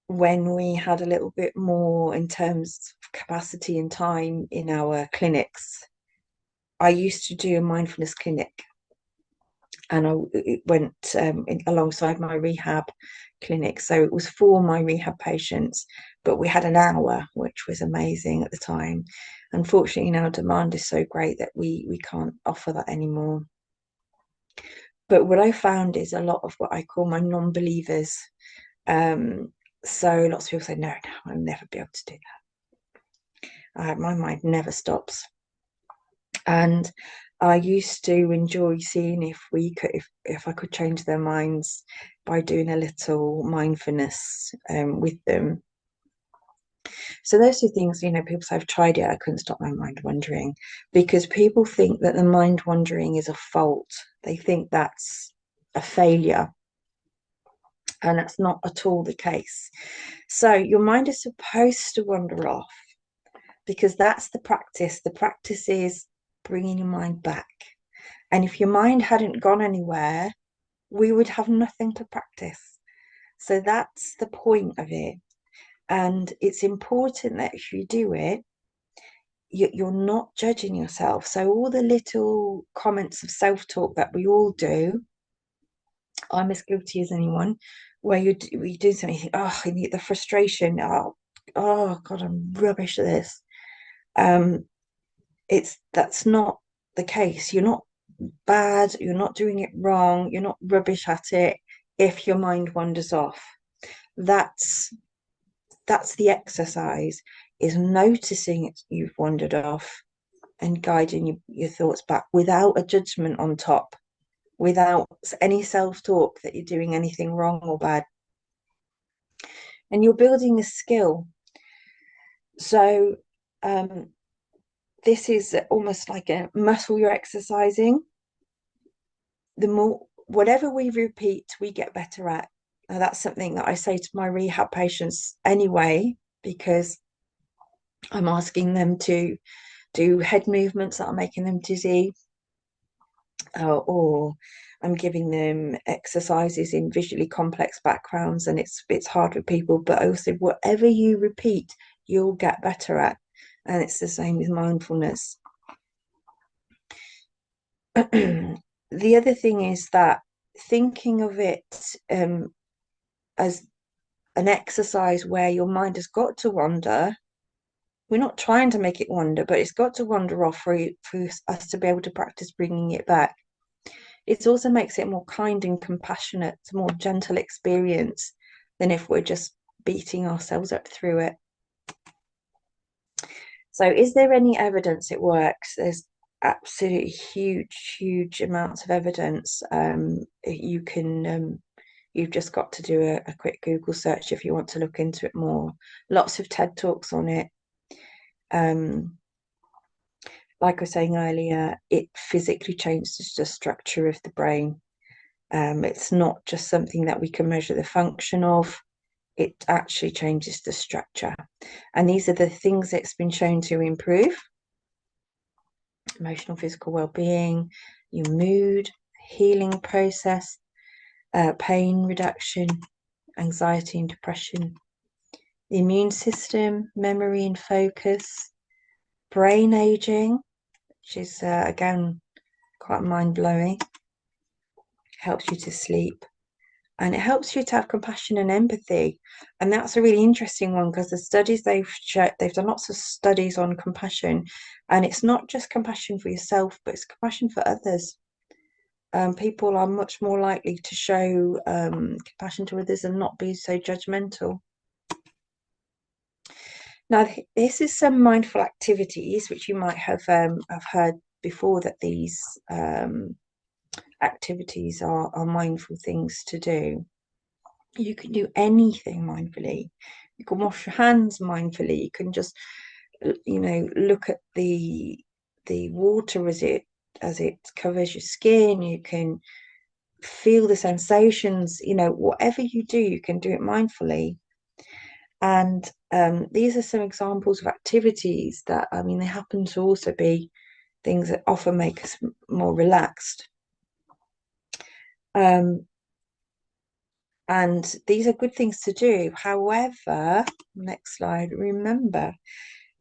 when we had a little bit more in terms of capacity and time in our clinics, I used to do a mindfulness clinic, and it went alongside my rehab clinic. So it was for my rehab patients, but we had an hour, which was amazing at the time. Unfortunately, now demand is so great that we can't offer that anymore. But what I found is a lot of what I call my non-believers. So lots of people say, no, I'll never be able to do that. My mind never stops. And I used to enjoy seeing if I could change their minds by doing a little mindfulness with them. So those two things, you know, people say, I've tried it, I couldn't stop my mind wandering, because people think that the mind wandering is a fault. They think that's a failure. And that's not at all the case. So your mind is supposed to wander off, because that's the practice. The practice is bringing your mind back. And if your mind hadn't gone anywhere, we would have nothing to practice. So that's the point of it. And it's important that if you do it, you're not judging yourself. So all the little comments of self-talk that we all do, I'm as guilty as anyone, where you do something, you think, oh, I need the frustration, oh God, I'm rubbish at this. That's not the case. You're not bad, you're not doing it wrong, you're not rubbish at it if your mind wanders off. That's the exercise, is noticing you've wandered off and guiding your thoughts back without a judgment on top, without any self-talk that you're doing anything wrong or bad. And you're building a skill. So this is almost like a muscle you're exercising. The more, whatever we repeat, we get better at. Now, that's something that I say to my rehab patients anyway, because I'm asking them to do head movements that are making them dizzy, or I'm giving them exercises in visually complex backgrounds, and it's hard for people, but also whatever you repeat, you'll get better at. And it's the same with mindfulness. The other thing is that thinking of it as an exercise where your mind has got to wander, we're not trying to make it wander, but it's got to wander off for us to be able to practice bringing it back. It also makes it a more kind and compassionate, more gentle experience than if we're just beating ourselves up through it. So is there any evidence it works? There's absolutely huge amounts of evidence. You've just got to do a quick Google search if you want to look into it more. Lots of TED Talks on it. Like I was saying earlier, it physically changes the structure of the brain. It's not just something that we can measure the function of. It actually changes the structure. And these are the things that's been shown to improve: emotional, physical well-being, your mood, healing process, pain reduction, anxiety and depression, the immune system, memory and focus, brain aging, which is again quite mind-blowing, helps you to sleep, and it helps you to have compassion and empathy. And that's a really interesting one, because the studies they've done lots of studies on compassion, and it's not just compassion for yourself, but it's compassion for others. People are much more likely to show compassion to others and not be so judgmental. Now, this is some mindful activities which you might have heard before, that these activities are mindful things to do. You can do anything mindfully. You can wash your hands mindfully. You can just, look at the water as it covers your skin. You can feel the sensations. Whatever you do, you can do it mindfully. And these are some examples of activities that, they happen to also be things that often make us more relaxed. And these are good things to do. However, next slide, remember,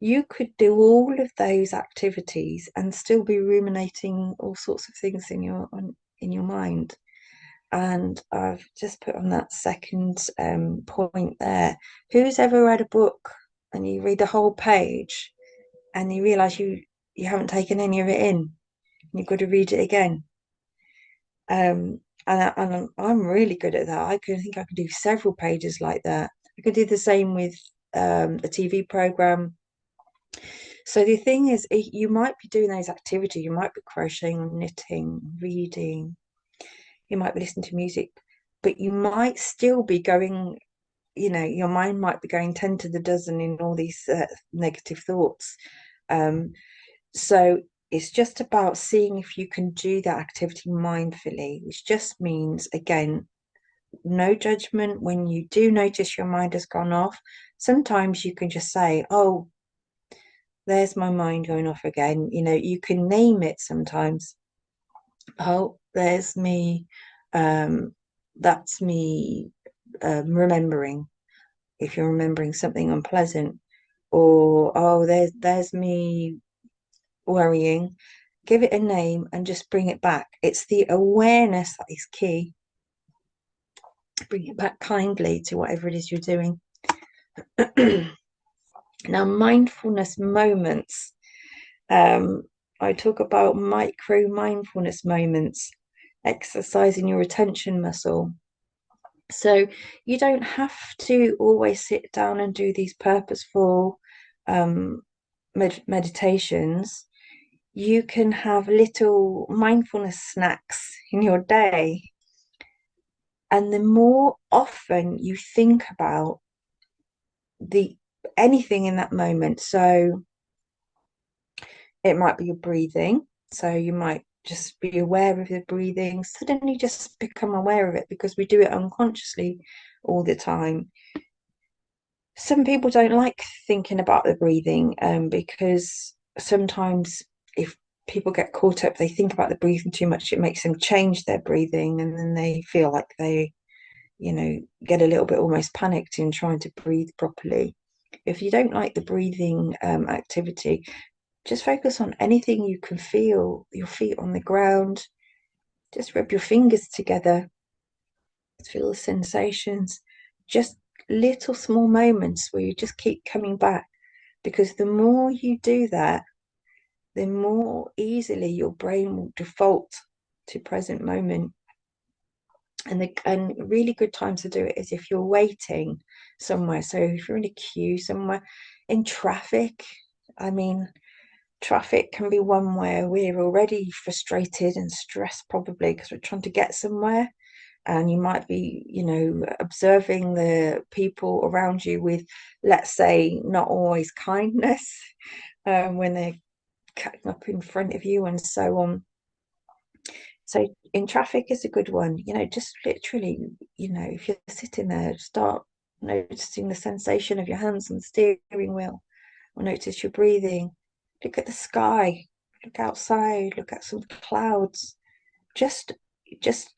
you could do all of those activities and still be ruminating all sorts of things in your mind. And I've just put on that second point there. Who's ever read a book and you read the whole page and you realise you haven't taken any of it in, and you've got to read it again? And I'm really good at that. I think I could do several pages like that. I could do the same with a TV program. So the thing is, you might be doing those activities. You might be crocheting, knitting, reading. You might be listening to music, but you might still be going, your mind might be going 10 to the dozen in all these negative thoughts. So it's just about seeing if you can do that activity mindfully, which just means, again, no judgment. When you do notice your mind has gone off, sometimes you can just say, oh, there's my mind going off again. You can name it sometimes. Oh, there's me. That's me remembering, if you're remembering something unpleasant. Or, oh, there's me worrying. Give it a name and just bring it back. It's the awareness that is key. Bring it back kindly to whatever it is you're doing. Now, mindfulness moments. I talk about micro mindfulness moments, exercising your attention muscle. So you don't have to always sit down and do these purposeful meditations. You can have little mindfulness snacks in your day. And the more often you think about anything in that moment, so it might be your breathing. So you might just be aware of your breathing, suddenly just become aware of it, because we do it unconsciously all the time. Some people don't like thinking about the breathing because sometimes if people get caught up, they think about the breathing too much, it makes them change their breathing, and then they feel like they get a little bit almost panicked in trying to breathe properly. If you don't like the breathing activity, just focus on anything you can feel. Your feet on the ground, just rub your fingers together, feel the sensations. Just little small moments where you just keep coming back, because the more you do that, the more easily your brain will default to present moment. And really good times to do it is if you're waiting somewhere. So if you're in a queue somewhere, in traffic, traffic can be one where we're already frustrated and stressed, probably because we're trying to get somewhere. And you might be, observing the people around you with, let's say, not always kindness when they're cutting up in front of you and so on. So in traffic is a good one, just literally, if you're sitting there, start noticing the sensation of your hands on the steering wheel, or notice your breathing. Look at the sky, look outside, look at some clouds. Just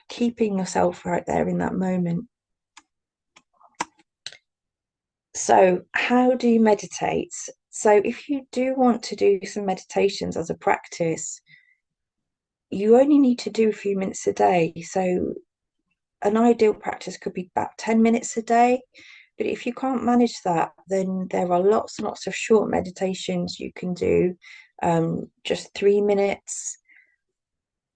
keeping yourself right there in that moment. So how do you meditate? So if you do want to do some meditations as a practice, you only need to do a few minutes a day. So an ideal practice could be about 10 minutes a day. But if you can't manage that, then there are lots and lots of short meditations you can do, just 3 minutes.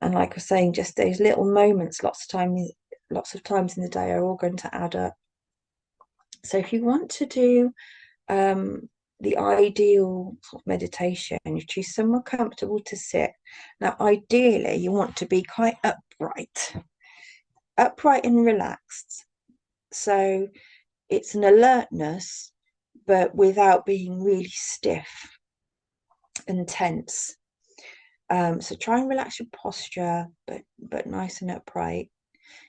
And like I was saying, just those little moments, lots of times in the day, are all going to add up. So if you want to do the ideal sort of meditation, you choose somewhere comfortable to sit. Now, ideally, you want to be quite upright and relaxed. So it's an alertness, but without being really stiff and tense. So try and relax your posture, but nice and upright.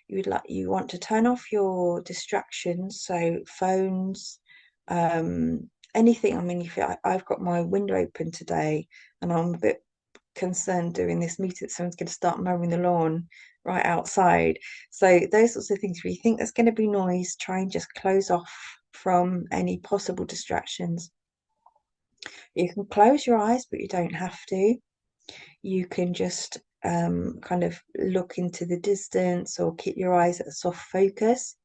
You want to turn off your distractions, so phones, anything. I mean, I've got my window open today, and I'm a bit concerned during this meeting that someone's going to start mowing the lawn right outside. So those sorts of things, where you think there's going to be noise, try and just close off from any possible distractions. You can close your eyes, but you don't have to. You can just kind of look into the distance or keep your eyes at a soft focus.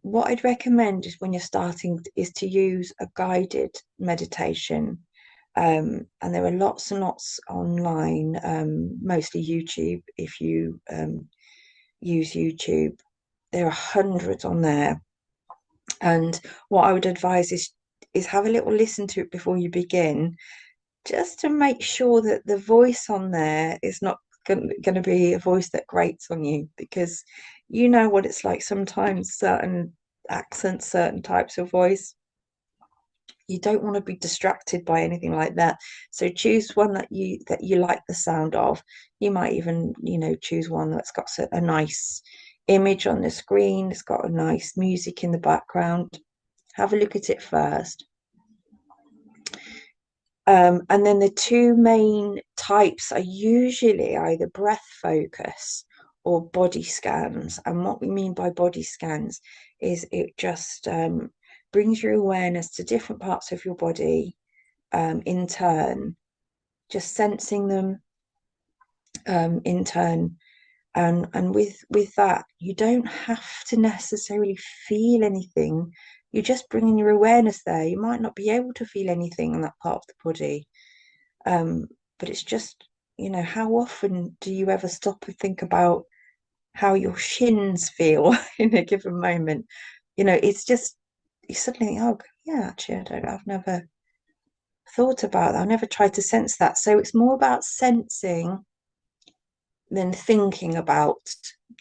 What I'd recommend is, when you're starting, is to use a guided meditation. And there are lots and lots online, mostly YouTube. If you use YouTube, there are hundreds on there. And what I would advise is have a little listen to it before you begin, just to make sure that the voice on there is not going to be a voice that grates on you, because you know what it's like sometimes, certain accents, certain types of voice. You don't want to be distracted by anything like that. So choose one that you like the sound of. You might even, choose one that's got a nice image on the screen. It's got a nice music in the background. Have a look at it first. And then the two main types are usually either breath focus or body scans. And what we mean by body scans is it just brings your awareness to different parts of your body in turn, just sensing them in turn. And with that, you don't have to necessarily feel anything. You're just bringing your awareness there. You might not be able to feel anything in that part of the body, but it's just, how often do you ever stop and think about how your shins feel in a given moment? It's just, you suddenly think, oh yeah, actually I've never thought about that. I never tried to sense that. So it's more about sensing than thinking about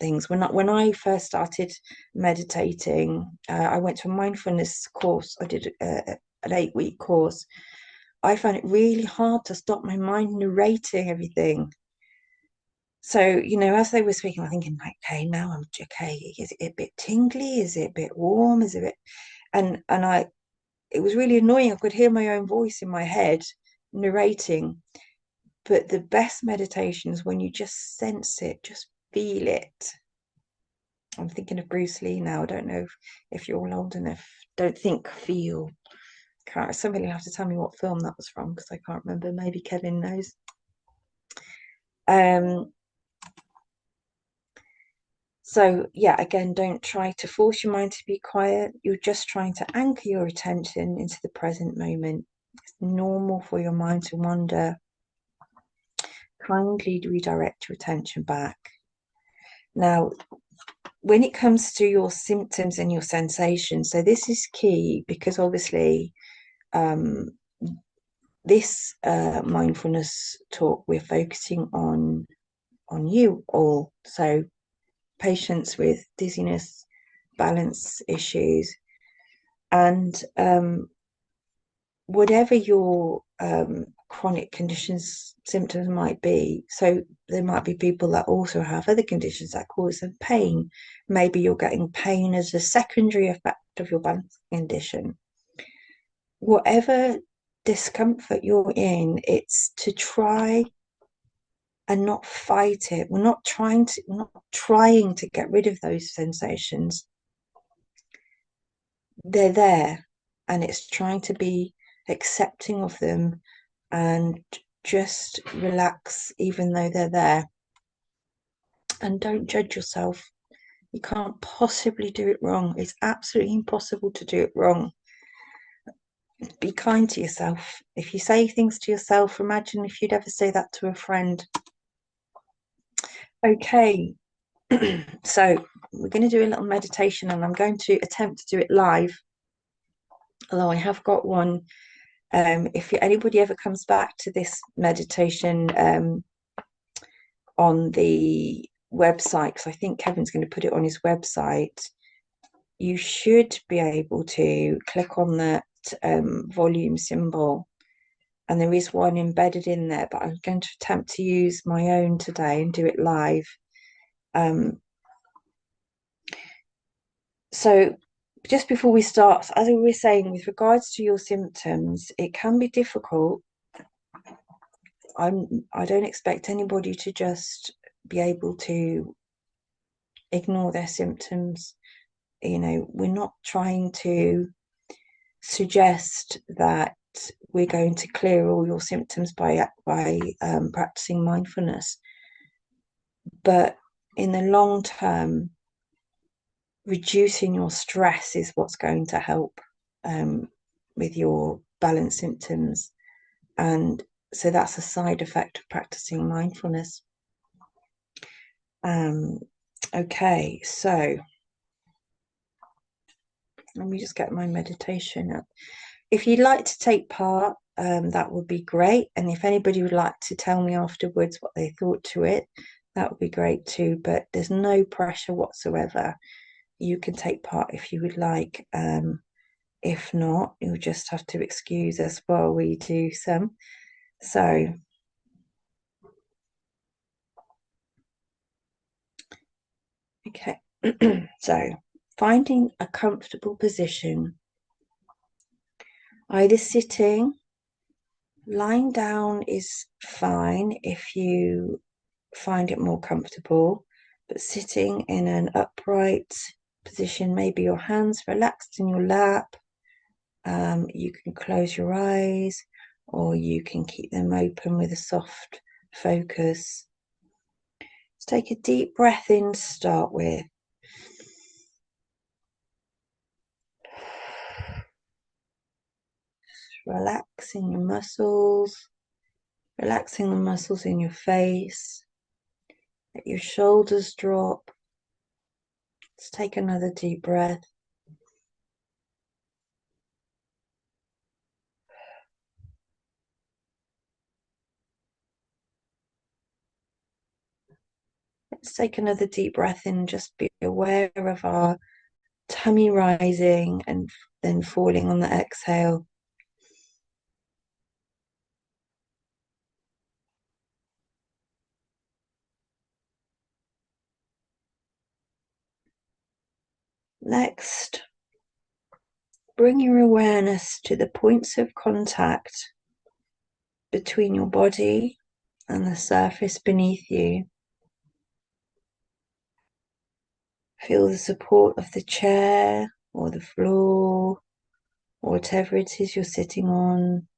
things. When I first started meditating, I went to a mindfulness course. I did an 8-week course. I found it really hard to stop my mind narrating everything. So, as they were speaking, I'm thinking, like, okay, now I'm okay. Is it a bit tingly? Is it a bit warm? Is it a bit... And it was really annoying. I could hear my own voice in my head narrating. But the best meditation is when you just sense it, just feel it. I'm thinking of Bruce Lee now. I don't know if you're all old enough. Don't think, feel. Somebody will have to tell me what film that was from, because I can't remember. Maybe Kevin knows. So yeah, again, don't try to force your mind to be quiet. You're just trying to anchor your attention into the present moment. It's normal for your mind to wander. Kindly redirect your attention back. Now, when it comes to your symptoms and your sensations, so this is key, because obviously this mindfulness talk, we're focusing on you all. So patients with dizziness, balance issues, and whatever your chronic conditions, symptoms might be. So there might be people that also have other conditions that cause them pain. Maybe you're getting pain as a secondary effect of your balance condition. Whatever discomfort you're in, it's to try and not fight it. We're not trying to get rid of those sensations. They're there, and it's trying to be accepting of them and just relax even though they're there. And don't judge yourself. You can't possibly do it wrong. It's absolutely impossible to do it wrong. Be kind to yourself. If you say things to yourself, imagine if you'd ever say that to a friend. Okay, so we're going to do a little meditation, and I'm going to attempt to do it live. although I have got one. If anybody ever comes back to this meditation on the website, because I think Kevin's going to put it on his website, you should be able to click on that volume symbol, and there is one embedded in there, but I'm going to attempt to use my own today and do it live. So just before we start, as we were saying, with regards to your symptoms, it can be difficult. I don't expect anybody to just be able to ignore their symptoms. You know, we're not trying to suggest that we're going to clear all your symptoms by practicing mindfulness. But in the long term, reducing your stress is what's going to help with your balance symptoms. And so that's a side effect of practicing mindfulness. Okay, so let me just get my meditation up. If you'd like to take part, that would be great. And if anybody would like to tell me afterwards what they thought to it, that would be great too. But there's no pressure whatsoever. You can take part if you would like. If not, you'll just have to excuse us while we do some. So, okay. So, finding a comfortable position, either sitting, lying down is fine if you find it more comfortable, but sitting in an upright position, maybe your hands relaxed in your lap, you can close your eyes or you can keep them open with a soft focus. Let's take a deep breath in to start with. Relaxing your muscles, relaxing the muscles in your face. Let your shoulders drop. Let's take another deep breath. Let's take another deep breath in, just be aware of our tummy rising and then falling on the exhale. Next, bring your awareness to the points of contact between your body and the surface beneath you. Feel the support of the chair or the floor or whatever it is you're sitting on.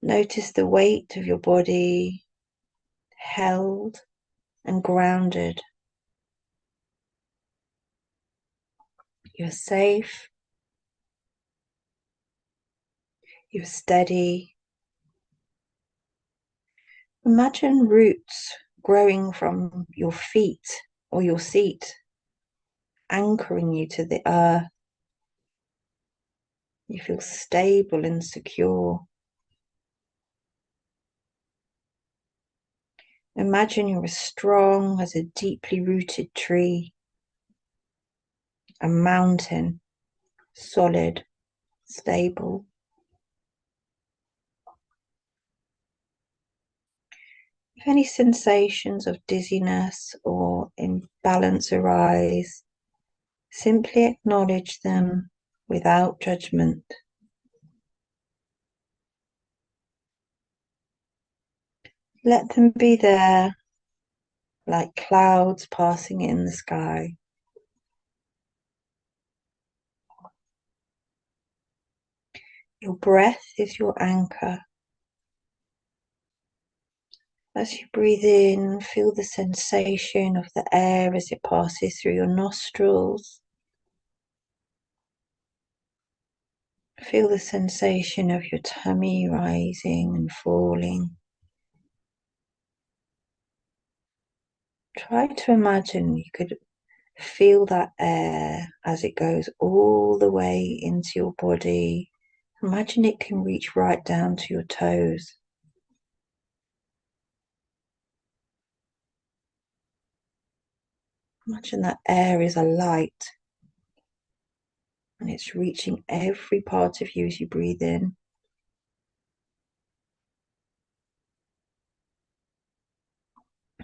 Notice the weight of your body held and grounded. You're safe. You're steady. Imagine roots growing from your feet or your seat, anchoring you to the earth. You feel stable and secure. Imagine you're as strong as a deeply rooted tree, a mountain, solid, stable. If any sensations of dizziness or imbalance arise, simply acknowledge them without judgment. Let them be there, like clouds passing in the sky. Your breath is your anchor. As you breathe in, feel the sensation of the air as it passes through your nostrils. Feel the sensation of your tummy rising and falling. Try to imagine you could Feel that air as it goes all the way into your body. Imagine it can reach right down to your toes. Imagine that air is a light and it's reaching every part of you as you breathe in.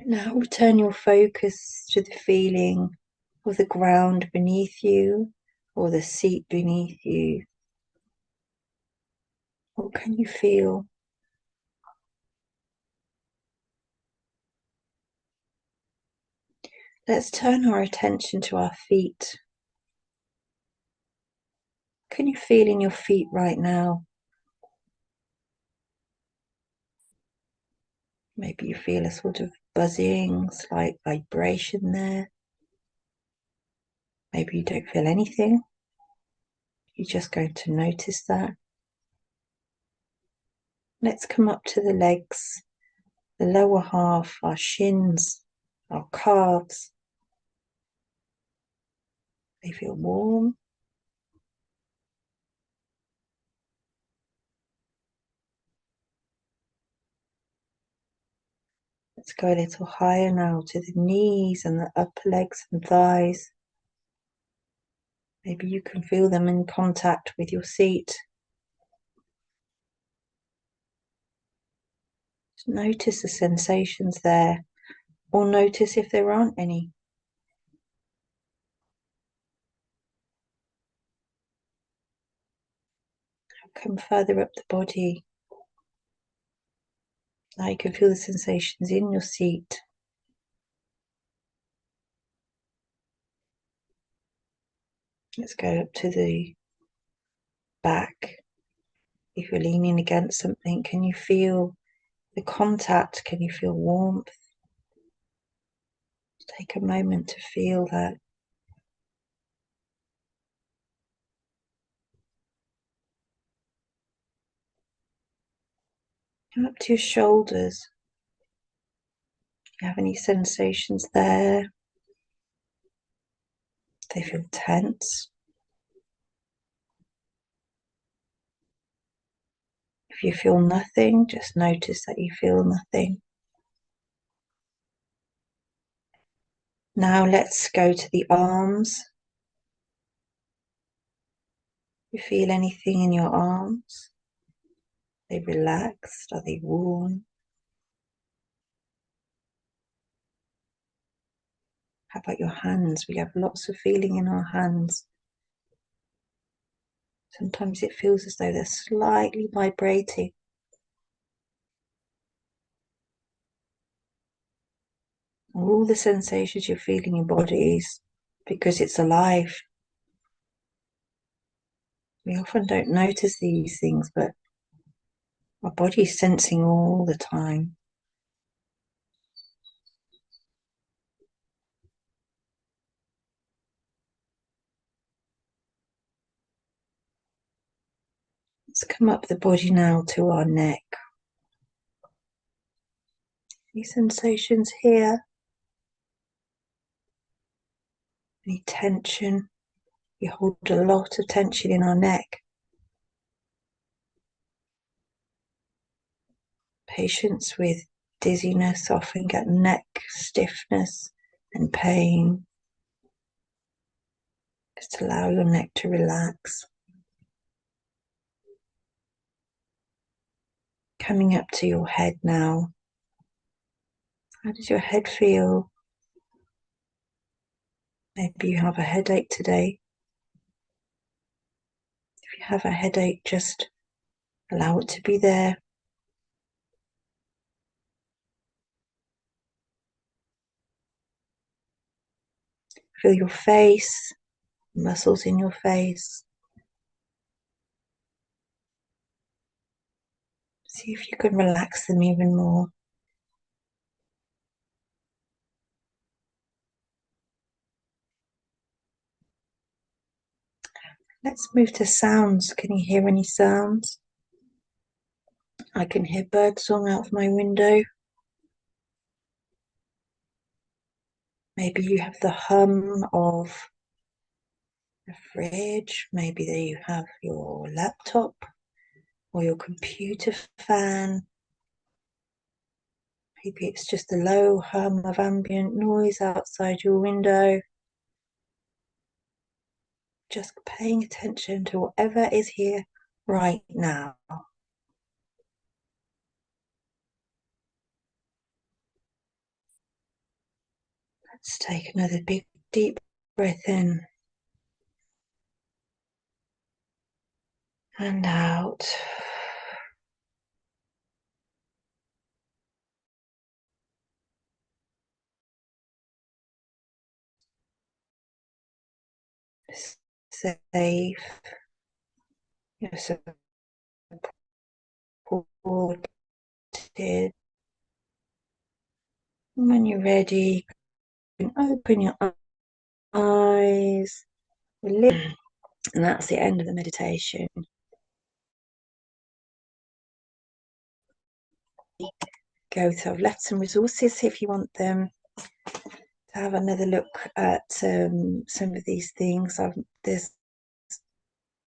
Now return your focus to the feeling of the ground beneath you or the seat beneath you. What can you feel? Let's turn our attention to our feet. Can you feel in your feet right now? Maybe you feel a sort of buzzing, slight vibration there. Maybe you don't feel anything. You're just going to notice that. Let's come up to the legs, the lower half, our shins, our calves. They feel warm. Let's go a little higher now to the knees and the upper legs and thighs. Maybe you can feel them in contact with your seat. Just notice the sensations there, or notice if there aren't any. Come further up the body. Now you can feel the sensations in your seat. Let's go up to the back. If you're leaning against something, can you feel the contact? Can you feel warmth? Take a moment to feel that. Come up to your shoulders. Do you have any sensations there? They feel tense. If you feel nothing, just notice that you feel nothing. Now let's go to the arms. You feel anything in your arms? Are they relaxed? Are they warm? How about your hands? We have lots of feeling in our hands. Sometimes it feels as though they're slightly vibrating. All the sensations you feel in your body is because it's alive. We often don't notice these things, but our body is sensing all the time. Let's come up the body now to our neck. Any sensations here? Any tension? We hold a lot of tension in our neck. Patients with dizziness often get neck stiffness and pain. Just allow your neck to relax. Coming up to your head now. How does your head feel? Maybe you have a headache today. If you have a headache, just allow it to be there. Feel your face, muscles in your face. See if you can relax them even more. Let's move to sounds. Can you hear any sounds? I can hear birdsong out of my window. Maybe you have the hum of the fridge. Maybe there you have your laptop or your computer fan. Maybe it's just a low hum of ambient noise outside your window. Just paying attention to whatever is here right now. Let's take another big, deep breath in and out. Safe. You're supported. When you're ready, you can open your eyes, and that's the end of the meditation. Go to, I've left some resources if you want them to have another look at some of these things. There's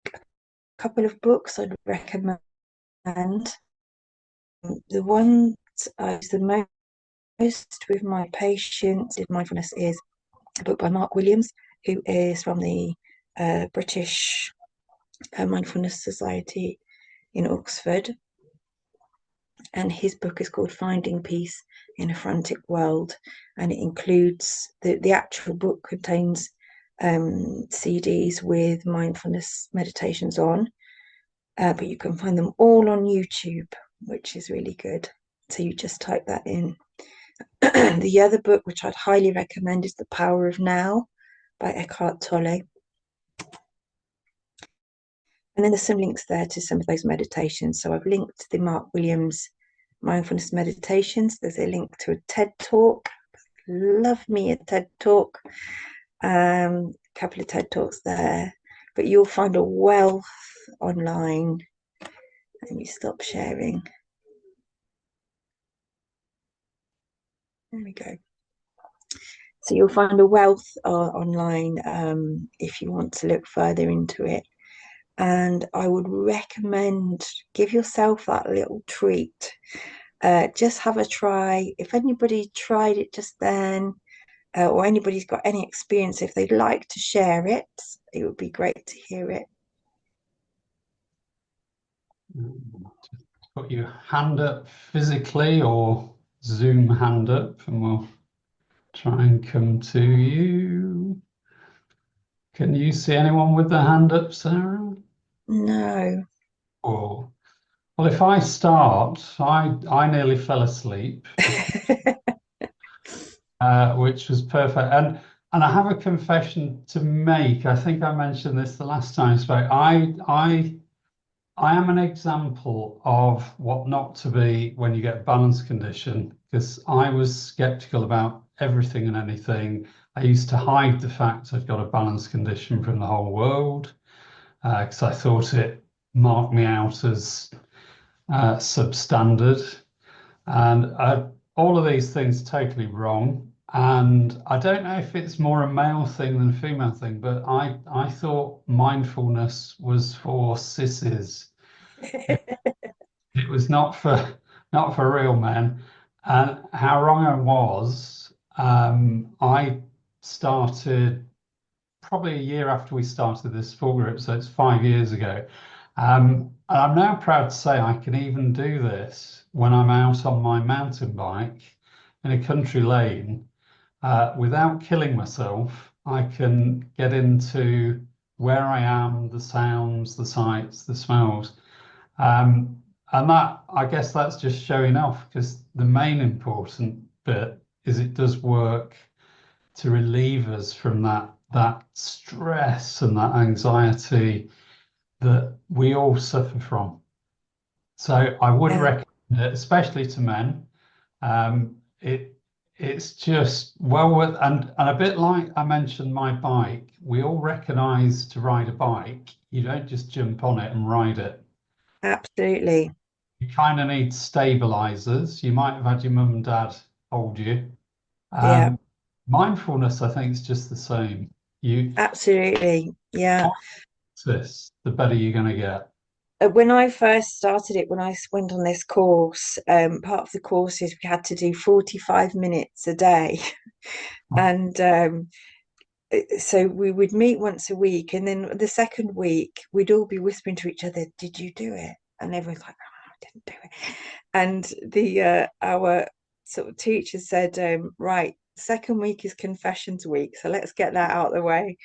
a couple of books I'd recommend. The one I use the most with my patients in mindfulness is a book by Mark Williams, who is from the British Mindfulness Society in Oxford, and his book is called Finding Peace in a Frantic World, and it includes the actual book contains CDs with mindfulness meditations on, but you can find them all on YouTube, which is really good. So you just type that in. The other book, which I'd highly recommend, is The Power of Now by Eckhart Tolle. And then there's some links there to some of those meditations. So I've linked the Mark Williams mindfulness meditations. There's a link to a TED Talk. Love me a TED Talk. A couple of TED Talks there. But you'll find a wealth online. Let me stop sharing. There we go. So you'll find a wealth online if you want to look further into it. And I would recommend give yourself that little treat. Just have a try. If anybody tried it just then, or anybody's got any experience, if they'd like to share it, it would be great to hear it. Put your hand up physically or Zoom hand up, and we'll try and come to you. Can you see anyone with their hand up, Sarah? No. Oh, well, if I start, I nearly fell asleep, which was perfect. And I have a confession to make. I think I mentioned this the last time I spoke. I am an example of what not to be when you get a balance condition, because I was skeptical about everything and anything. I used to hide the fact I've got a balance condition from the whole world, because I thought it marked me out as substandard. And all of these things are totally wrong. And I don't know if it's more a male thing than a female thing, but I thought mindfulness was for sissies. It was not for real men. And how wrong I was, I started probably a year after we started this full group, so it's 5 years ago. And I'm now proud to say I can even do this when I'm out on my mountain bike in a country lane. Without killing myself, I can get into where I am, the sounds, the sights, the smells. And that, I guess that's just showing off, because the main important bit is it does work to relieve us from that stress and that anxiety that we all suffer from. So I would recommend it, especially to men. It's just well worth, and a bit like I mentioned my bike, we all recognize to ride a bike, you don't just jump on it and ride it. Absolutely. You kind of need stabilizers. You might have had your mum and dad hold you. Yeah. Mindfulness, I think, is just the same. You Absolutely, yeah. practice, the better you're going to get. When I first started it, when I went on this course, part of the course is we had to do 45 minutes a day. And so we would meet once a week, and then the second week we'd all be whispering to each other, "Did you do it?" And everyone's like, "Oh, I didn't do it." And the our sort of teacher said, "Right, second week is confessions week, so let's get that out of the way."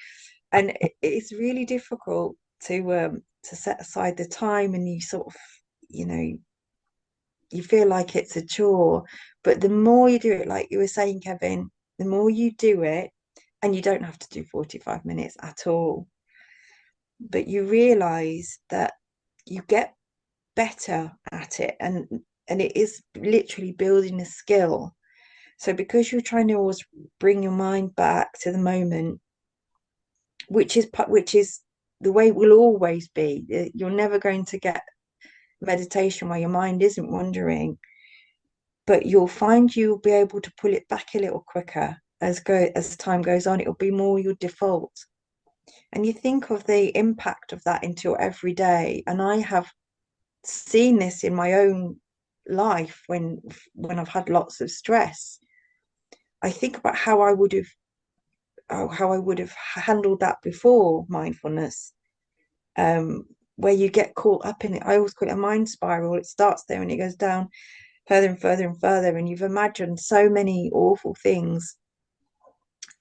And it's really difficult to set aside the time, and you sort of, you know, you feel like it's a chore. But the more you do it, like you were saying, Kevin, the more you do it, and you don't have to do 45 minutes at all, but you realize that you get better at it, and it is literally building a skill. So because you're trying to always bring your mind back to the moment, which is the way it will always be. You're never going to get meditation where your mind isn't wandering, but you'll find you'll be able to pull it back a little quicker as time goes on. It'll be more your default. And you think of the impact of that into your everyday. And I have seen this in my own life when I've had lots of stress. I think about how I would have handled that before mindfulness, where you get caught up in it. I always call it a mind spiral. It starts there and it goes down further and further and further, and you've imagined so many awful things.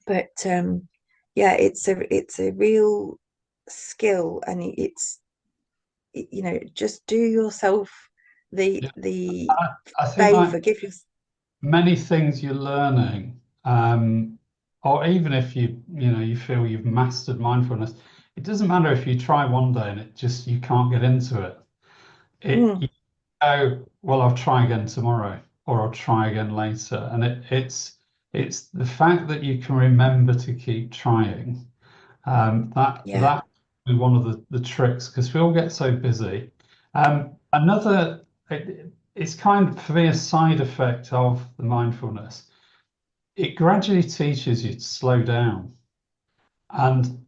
But yeah, it's a real skill, and just do yourself the Yeah. the I think like favor, give yourself. many things you're learning, or even if you feel you've mastered mindfulness, it doesn't matter if you try one day and you can't get into it. You go, well, I'll try again tomorrow, or I'll try again later. And it's the fact that you can remember to keep trying. Yeah, That is one of the tricks, because we all get so busy. It's kind of, for me, a side effect of the mindfulness. It gradually teaches you to slow down. And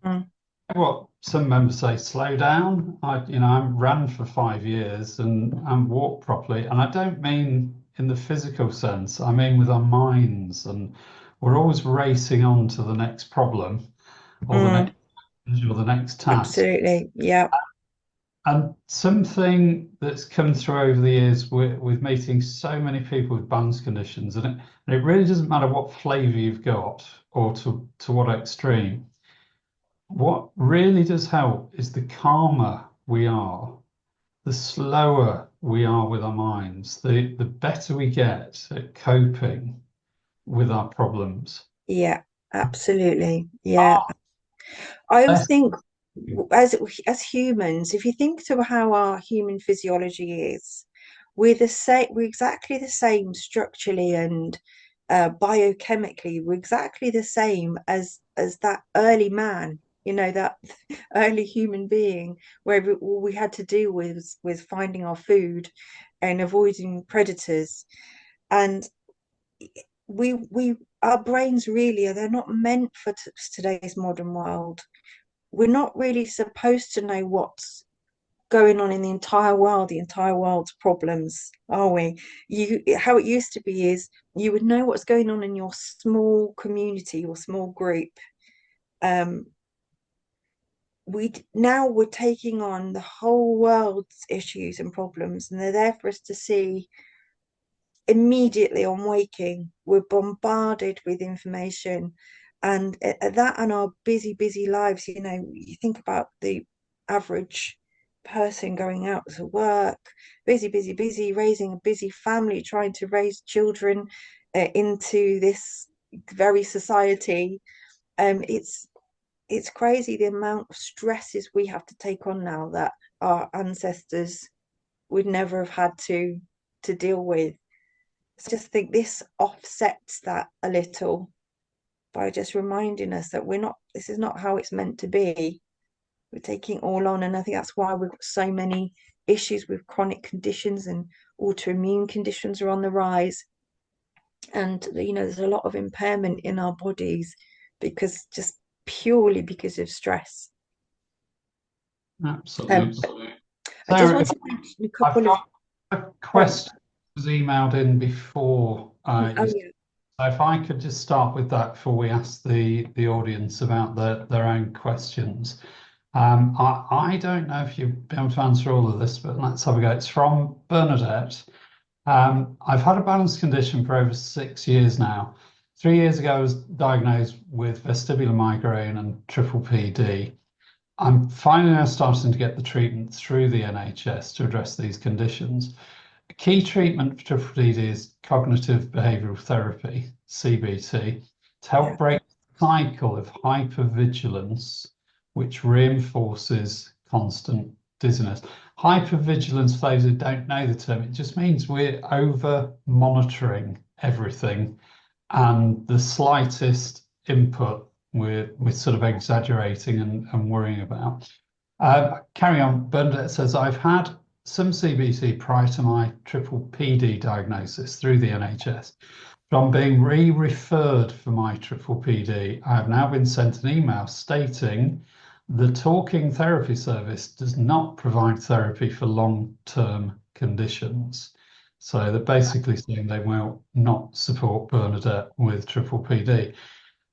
what some members say, slow down. I ran for 5 years and walked properly. And I don't mean in the physical sense, I mean with our minds. And we're always racing on to the next problem or the next task. absolutely, yeah. And something that's come through over the years with meeting so many people with balance conditions, and it really doesn't matter what flavor you've got or to what extreme. What really does help is the calmer we are, the slower we are with our minds, the better we get at coping with our problems. Yeah, absolutely. Yeah. I always Less- think as humans, if you think to how our human physiology is, we're exactly the same structurally and biochemically. We're exactly the same as that early man, that early human being, where all we had to do was finding our food and avoiding predators. And we our brains really they're not meant for today's modern world. We're not really supposed to know what's going on in the entire world's problems, are we? How it used to be is you would know what's going on in your small community or small group. We're taking on the whole world's issues and problems, and they're there for us to see immediately on waking. We're bombarded with information, and that and our busy lives, you think about the average person going out to work, busy, raising a busy family, trying to raise children into this very society. It's crazy the amount of stresses we have to take on now that our ancestors would never have had to deal with. I just think this offsets that a little by just reminding us that this is not how it's meant to be. We're taking it all on, and I think that's why we've got so many issues with chronic conditions, and autoimmune conditions are on the rise. And there's a lot of impairment in our bodies just purely because of stress. Absolutely. I just So want to mention a I've couple of. got a question that was emailed in before. Oh, yeah. So if I could just start with that before we ask the audience about their own questions. I don't know if you'll be able to answer all of this, but let's have a go. It's from Bernadette. I've had a balanced condition for over 6 years now. 3 years ago, I was diagnosed with vestibular migraine and triple PD. I'm finally now starting to get the treatment through the NHS to address these conditions. A key treatment for triple PD is cognitive behavioural therapy, CBT, to help break the cycle of hypervigilance, which reinforces constant dizziness. Hypervigilance, for those who don't know the term, it just means we're over monitoring everything, and the slightest input we're sort of exaggerating and worrying about. Carry on. Bernadette says, I've had some CBT prior to my triple PD diagnosis through the NHS. But I'm being re-referred for my triple PD. I have now been sent an email stating the talking therapy service does not provide therapy for long-term conditions. So they're basically saying they will not support Bernadette with triple PD.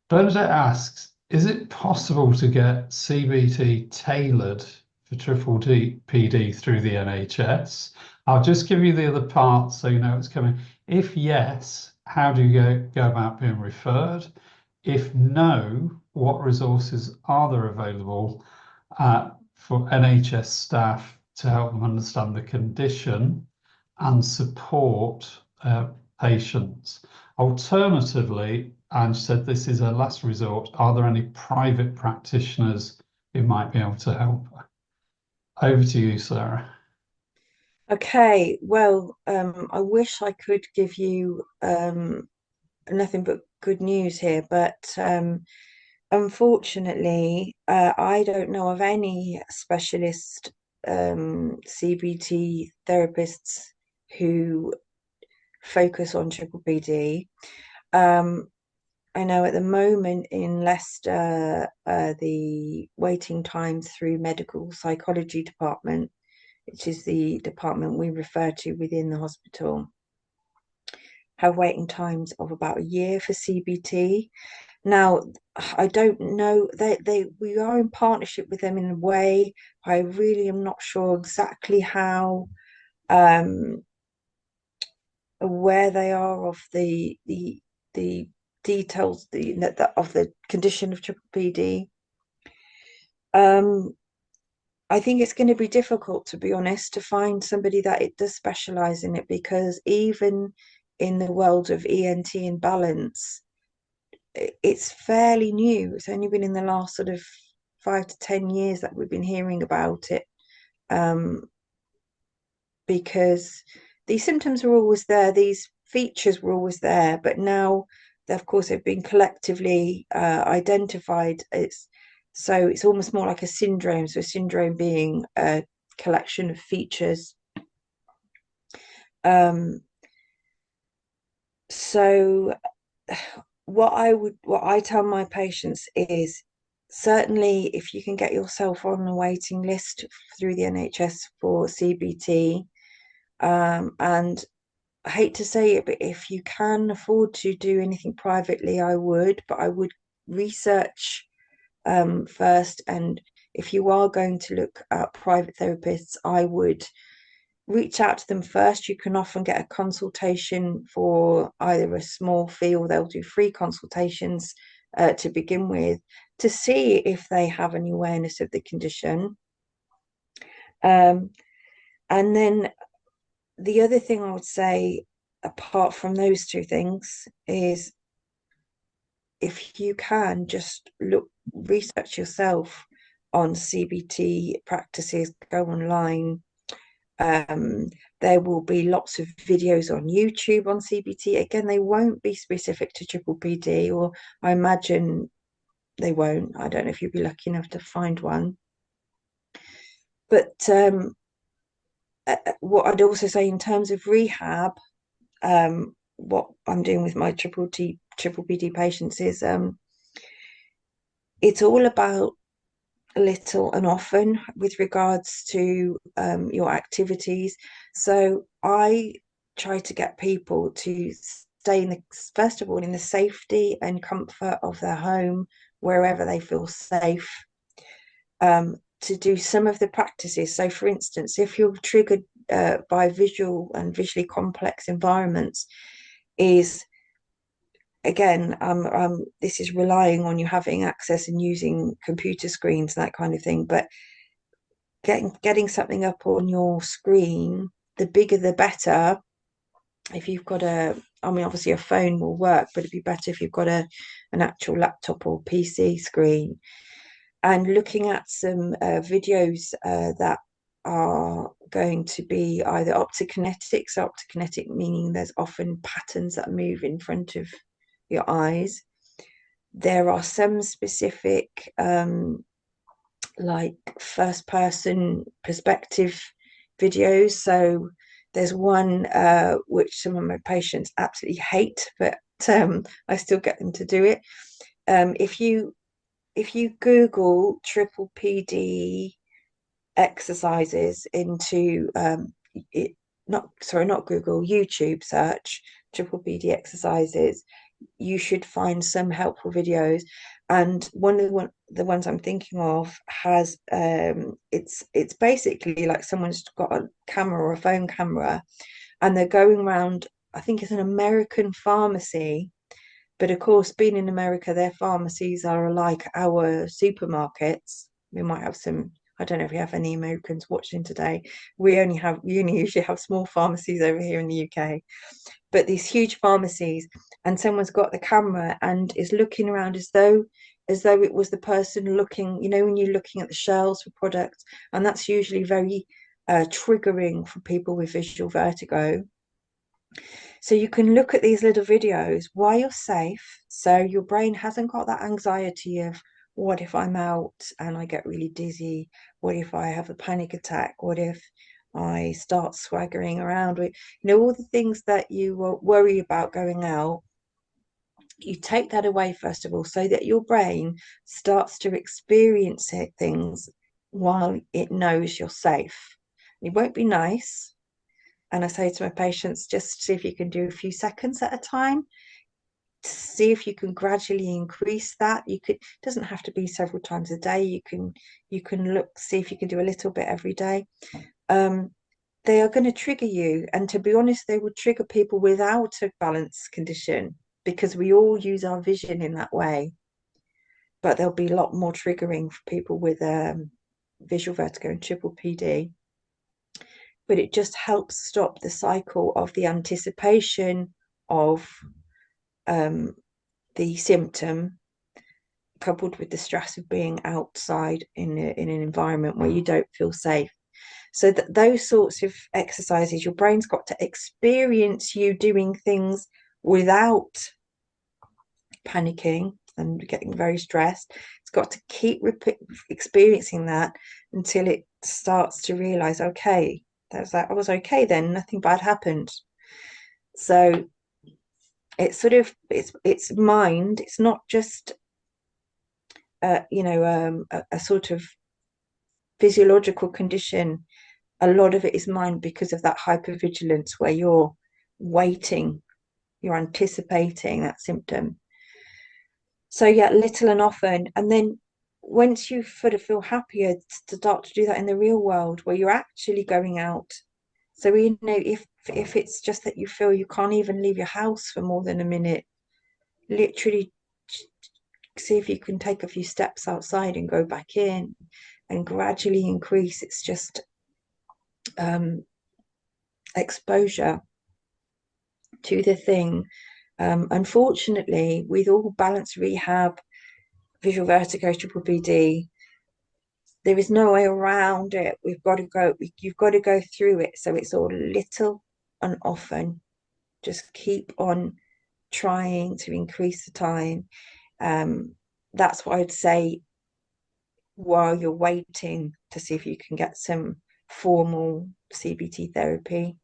Bernadette asks, is it possible to get CBT tailored for triple PD through the NHS? I'll just give you the other part so you know it's coming. If yes, how do you go about being referred? If no, what resources are there available for NHS staff to help them understand the condition and support patients? Alternatively, and she said this is a last resort, are there any private practitioners who might be able to help her? Over to you, Sarah. Okay, well, I wish I could give you nothing but good news here, but unfortunately, I don't know of any specialist CBT therapists who focus on triple PD. I know at the moment in Leicester, the waiting times through medical psychology department, which is the department we refer to within the hospital, have waiting times of about a year for CBT. Now, I don't know, we are in partnership with them in a way. I really am not sure exactly how aware they are of the details of the condition of triple PD. I think it's going to be difficult, to be honest, to find somebody that it does specialize in it, because even in the world of ENT and balance, it's fairly new. It's only been in the last sort of 5 to 10 years that we've been hearing about it, because these symptoms were always there, these features were always there, but now, of course, they've been collectively identified. So it's almost more like a syndrome. So a syndrome being a collection of features. So what I tell my patients is, certainly if you can get yourself on the waiting list through the NHS for CBT, and I hate to say it, but if you can afford to do anything privately, I would, but I would research first. And if you are going to look at private therapists, I would reach out to them first. You can often get a consultation for either a small fee, or they'll do free consultations to begin with, to see if they have any awareness of the condition. And then the other thing I would say, apart from those two things, is if you can just research yourself on CBT practices, go online. There will be lots of videos on YouTube on CBT. Again, they won't be specific to triple PD, or I imagine they won't. I don't know if you'll be lucky enough to find one. But what I'd also say in terms of rehab, what I'm doing with my triple PD patients is it's all about little and often with regards to your activities. So I try to get people to stay in the, first of all, in the safety and comfort of their home, wherever they feel safe, to do some of the practices. So for instance, if you're triggered by visual and visually complex environments, is again, this is relying on you having access and using computer screens and that kind of thing, but getting something up on your screen, the bigger the better. If you've got I mean, obviously a phone will work, but it'd be better if you've got an actual laptop or PC screen, and looking at some videos that are going to be either optokinetic, so optokinetic meaning there's often patterns that move in front of your eyes. There are some specific like first person perspective videos. So there's one which some of my patients absolutely hate, but I still get them to do it. If you Google triple PD exercises into not Google, YouTube search triple PD exercises, you should find some helpful videos. And one of the ones I'm thinking of has it's basically like someone's got a camera or a phone camera, and they're going around, I think it's an American pharmacy, but of course, being in America, their pharmacies are like our supermarkets. We might have some, I don't know if we have any Americans watching today. We only usually have small pharmacies over here in the UK, but these huge pharmacies, and someone's got the camera and is looking around as though it was the person looking, you know, when you're looking at the shelves for products, and that's usually very triggering for people with visual vertigo. So you can look at these little videos while you're safe, so your brain hasn't got that anxiety of, what if I'm out and I get really dizzy? What if I have a panic attack? What if I start swaggering around with, you know, all the things that you worry about going out? You take that away, first of all, so that your brain starts to experience things while it knows you're safe. It won't be nice. And I say to my patients, just see if you can do a few seconds at a time. See if you can gradually increase that. It doesn't have to be several times a day. You can see if you can do a little bit every day. They are going to trigger you, and to be honest, they will trigger people without a balance condition, because we all use our vision in that way. But there'll be a lot more triggering for people with visual vertigo and triple PD. But it just helps stop the cycle of the anticipation of the symptom, coupled with the stress of being outside in an environment where you don't feel safe. So that those sorts of exercises, your brain's got to experience you doing things without panicking and getting very stressed. It's got to keep experiencing that until it starts to realize, okay, I was okay then, nothing bad happened. So it's sort of it's mind. It's not just a sort of physiological condition. A lot of it is mind, because of that hypervigilance where you're waiting, you're anticipating that symptom. So yeah, little and often, and then once you sort of feel happier, to start to do that in the real world where you're actually going out. So you know, if it's just that you feel you can't even leave your house for more than a minute, literally see if you can take a few steps outside and go back in, and gradually increase. It's just exposure to the thing. Unfortunately, with all balance rehab, visual vertigo, triple PD, there is no way around it. You've got to go through it. So it's all little and often. Just keep on trying to increase the time. That's what I'd say while you're waiting to see if you can get some formal CBT therapy.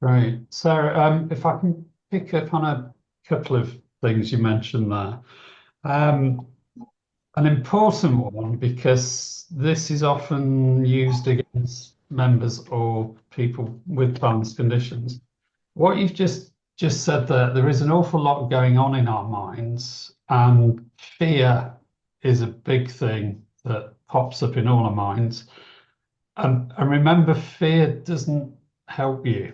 Right. Sarah, if I can pick up on a couple of things you mentioned there. An important one, because this is often used against members or people with balance conditions. What you've just said there is an awful lot going on in our minds, and fear is a big thing that pops up in all our minds. And remember, fear doesn't help you.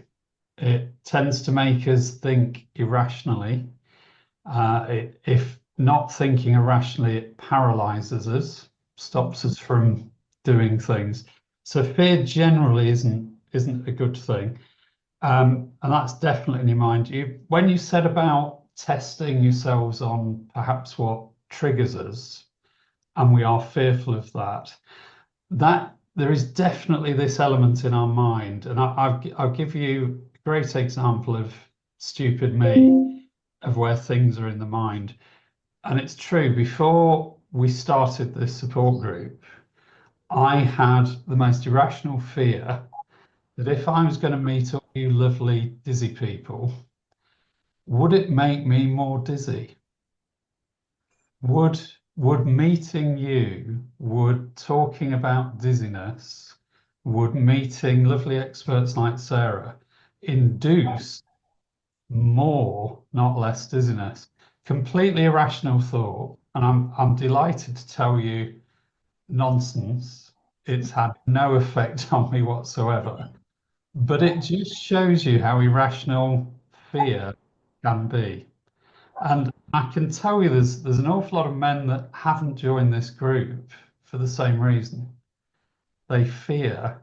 It tends to make us think irrationally. If not thinking irrationally, it paralyzes us, stops us from doing things. So fear generally isn't a good thing. And that's definitely in your mind. When you said about testing yourselves on perhaps what triggers us, and we are fearful of that there is definitely this element in our mind. And I'll give you a great example of stupid me, of where things are in the mind. And it's true, before we started this support group, I had the most irrational fear that if I was going to meet all you lovely dizzy people, would it make me more dizzy? Would would meeting you, would talking about dizziness, would meeting lovely experts like Sarah induce more, not less dizziness? Completely irrational thought, and I'm delighted to tell you nonsense. It's had no effect on me whatsoever. But it just shows you how irrational fear can be. And I can tell you there's an awful lot of men that haven't joined this group for the same reason. They fear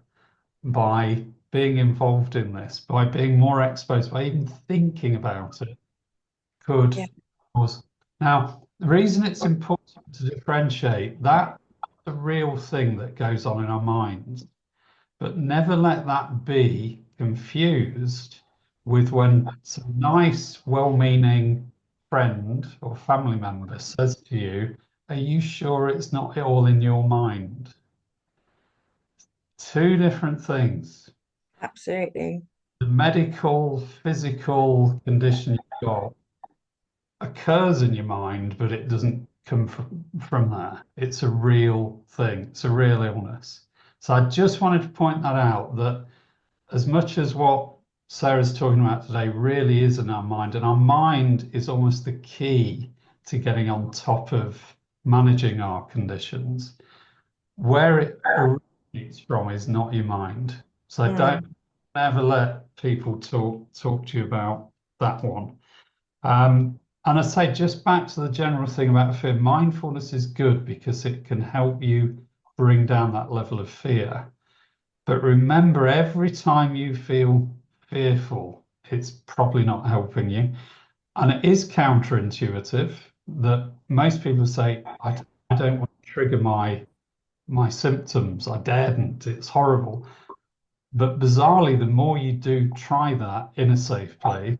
by being involved in this, by being more exposed, by even thinking about it, could Yeah. cause. Now, the reason it's important to differentiate that the real thing that goes on in our minds, but never let that be confused with when some nice, well-meaning friend or family member says to you, "Are you sure it's not all in your mind?" Two different things. Absolutely. The medical, physical condition you've got occurs in your mind, but it doesn't come from there. It's a real thing. It's a real illness. So I just wanted to point that out, that as much as what Sarah's talking about today really is in our mind, and our mind is almost the key to getting on top of managing our conditions, where it originates from is not your mind. So don't ever let people talk to you about that one. And I say, just back to the general thing about fear, mindfulness is good because it can help you bring down that level of fear. But remember, every time you feel fearful, it's probably not helping you. And it is counterintuitive that most people say, I don't want to trigger my symptoms. I daren't. It's horrible. But bizarrely, the more you do try that in a safe place,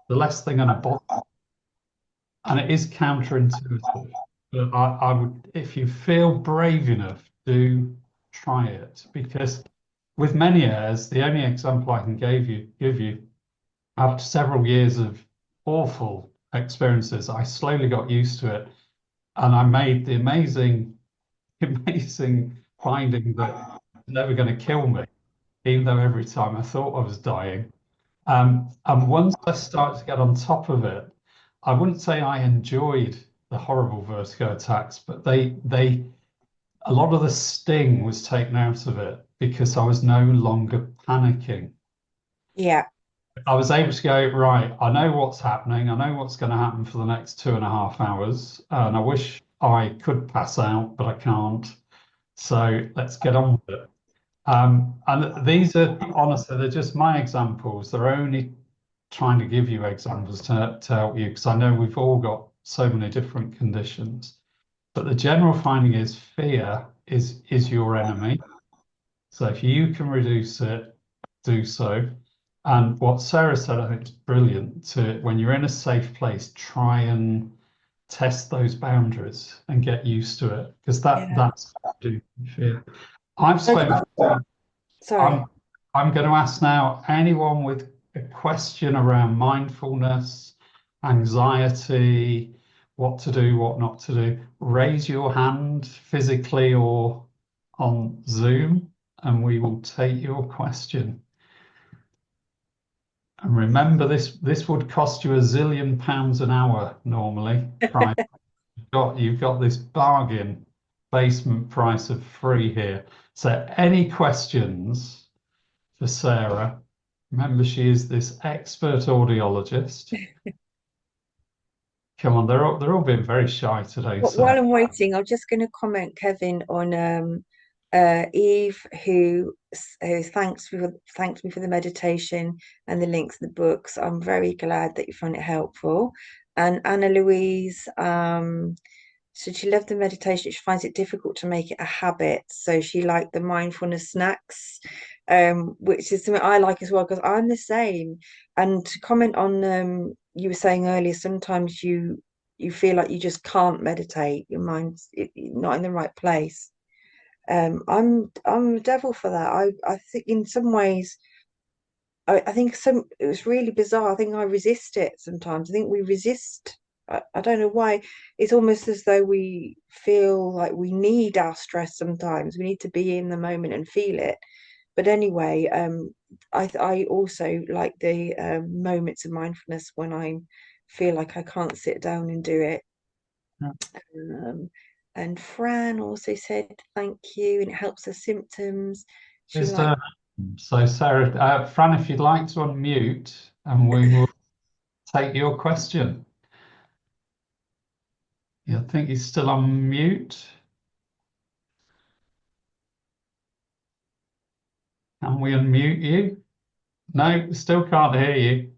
the less they're going to bother. And it is counterintuitive. But I would, if you feel brave enough, do try it, because with many airs, the only example I can give you, after several years of awful experiences, I slowly got used to it, and I made the amazing, amazing finding that it's never going to kill me, even though every time I thought I was dying. And once I started to get on top of it, I wouldn't say I enjoyed the horrible vertigo attacks, but a lot of the sting was taken out of it because I was no longer panicking. Yeah. I was able to go, right, I know what's happening. I know what's going to happen for the next 2.5 hours. And I wish I could pass out, but I can't. So let's get on with it. And these are, honestly, they're just my examples. They're only trying to give you examples to help you, because I know we've all got so many different conditions. But the general finding is fear is your enemy. So if you can reduce it, do so. And what Sarah said, I think is brilliant. To when you're in a safe place, try and test those boundaries and get used to it, because that's what you do fear. I've spoken. Sorry. I'm going to ask now anyone with a question around mindfulness, anxiety, what to do, what not to do, raise your hand physically or on Zoom, and we will take your question. And remember, this would cost you £1 zillion an hour normally. You've got this bargain basement price of free here. So any questions for Sarah? Remember, she is this expert audiologist. Come on, they're all being very shy today. But So while I'm waiting, I'm just going to comment, Kevin, on Eve, who thanks me for the meditation and the links to the books. I'm very glad that you found it helpful. And Anna Louise, so she loved the meditation. She finds it difficult to make it a habit. So she liked the mindfulness snacks, which is something I like as well, because I'm the same. And to comment on you were saying earlier, sometimes you feel like you just can't meditate. Your mind's not in the right place. I'm a devil for that. I think in some ways, I think it was really bizarre. I think I resist it sometimes. I think we resist. I don't know why. It's almost as though we feel like we need our stress sometimes. We need to be in the moment and feel it. But anyway, I also like the moments of mindfulness when I feel like I can't sit down and do it. Yeah. And Fran also said thank you, and it helps her symptoms. She so Sarah, Fran, if you'd like to unmute, and we will take your question. Yeah, I think he's still on mute. Can we unmute you? No, still can't hear you.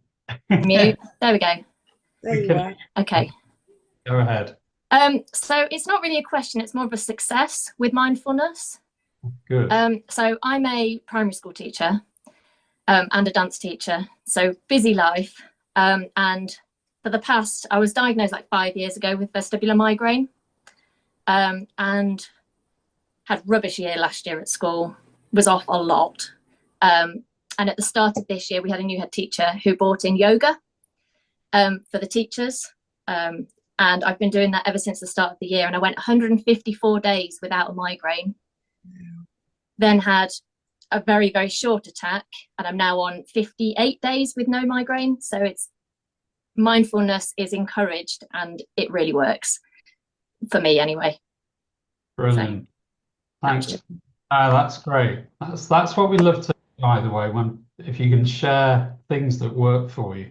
Mute. There we go. There you are. Okay. Go ahead. So it's not really a question, it's more of a success with mindfulness. Good. So I'm a primary school teacher and a dance teacher, so busy life. And for the past, I was diagnosed like 5 years ago with vestibular migraine, and had rubbish year last year at school, was off a lot. And at the start of this year, we had a new head teacher who brought in yoga for the teachers. And I've been doing that ever since the start of the year. And I went 154 days without a migraine. Then had a very, very short attack. And I'm now on 58 days with no migraine. So it's mindfulness is encouraged and it really works for me anyway. Brilliant. Thanks. That's great. That's what we love to do, by the way, if you can share things that work for you.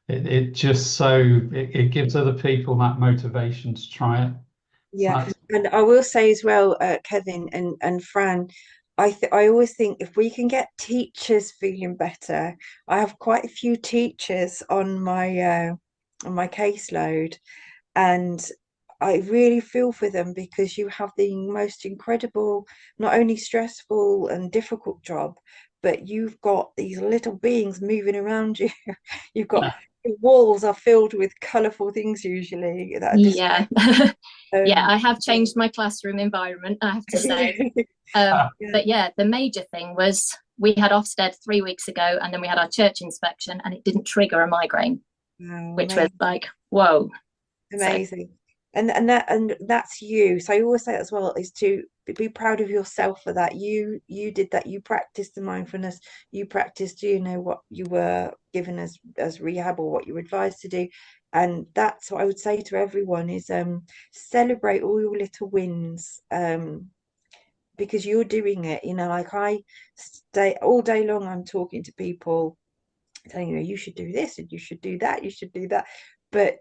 It just it gives other people that motivation to try it. Yeah, and I will say as well, Kevin and Fran, I always think if we can get teachers feeling better, I have quite a few teachers on my caseload, and I really feel for them because you have the most incredible, not only stressful and difficult job, but you've got these little beings moving around you. You've got the walls are filled with colourful things usually that are yeah, I have changed my classroom environment, I have to say. But yeah, the major thing was we had Ofsted 3 weeks ago, and then we had our church inspection, and it didn't trigger a migraine, which was like, whoa, amazing. And that's you. So I always say that as well, is to be proud of yourself for that. You did that. You practiced the mindfulness. You practiced, what you were given as rehab or what you were advised to do. And that's what I would say to everyone is celebrate all your little wins, because you're doing it. Like I stay all day long, I'm talking to people telling you should do this and you should do that, you should do that. But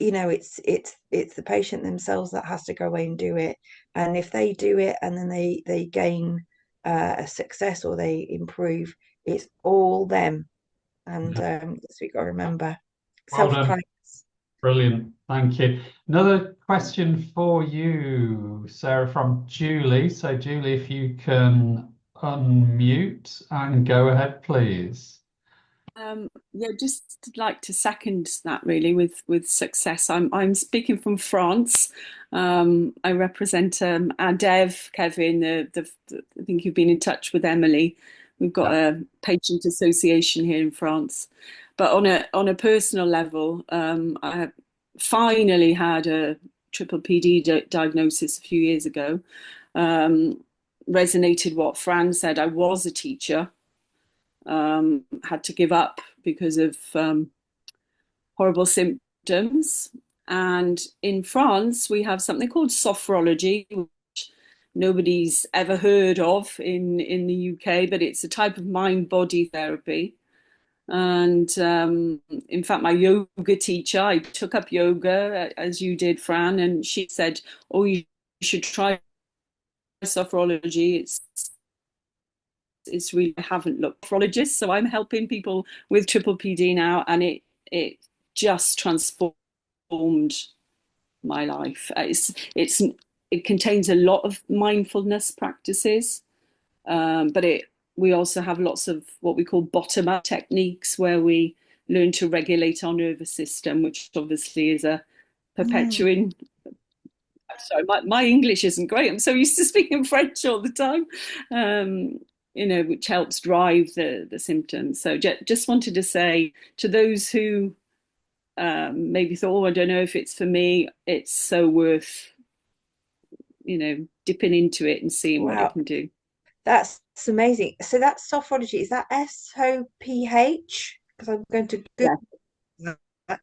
it's the patient themselves that has to go away and do it. And if they do it and then they gain a success or they improve, it's all them. And that's what we've got to remember. Self-kindness. Brilliant. Thank you. Another question for you, Sarah, from Julie. So Julie, if you can unmute and go ahead, please. Yeah, just like to second that really with success. I'm speaking from France. I represent our dev, Kevin. I think you've been in touch with Emily We've got a patient association here in France. But on a personal level, I have finally had a triple PD diagnosis a few years ago. Resonated what Fran said. I was a teacher, had to give up because of horrible symptoms. And in France, we have something called sophrology, which nobody's ever heard of in the UK, but it's a type of mind-body therapy. And in fact, my yoga teacher, I took up yoga as you did, Fran, and she said, "Oh, you should try sophrology. It's really, I haven't looked sophrologist, so I'm helping people with triple PD now, and it just transformed my life. It contains a lot of mindfulness practices, but we also have lots of what we call bottom-up techniques where we learn to regulate our nervous system, which obviously is a perpetuating. Sorry, my English isn't great. I'm so used to speaking French all the time, which helps drive the symptoms. So just wanted to say to those who maybe thought, oh, I don't know if it's for me, it's so worth, dipping into it and seeing what it can do. That's amazing. So that's sophrology. Is that SOPH? Because I'm going to Google that.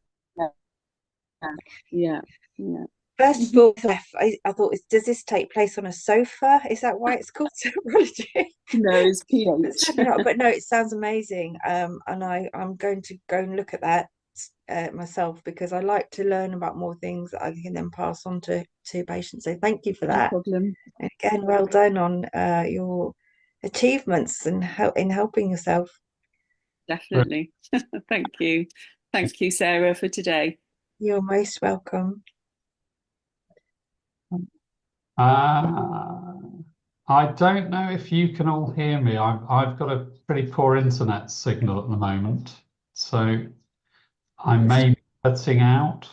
Yeah. First of all, I thought, does this take place on a sofa? Is that why it's called sophrology? No, it's pH. But no, it sounds amazing. And I'm going to go and look at that myself, because I like to learn about more things that I can then pass on to patients. So thank you for that. No problem. And again, well done on your achievements and in helping yourself. Definitely. Thank you. Thank you, Sarah, for today. You're most welcome. I don't know if you can all hear me. I've got a pretty poor internet signal at the moment, so I may be cutting out.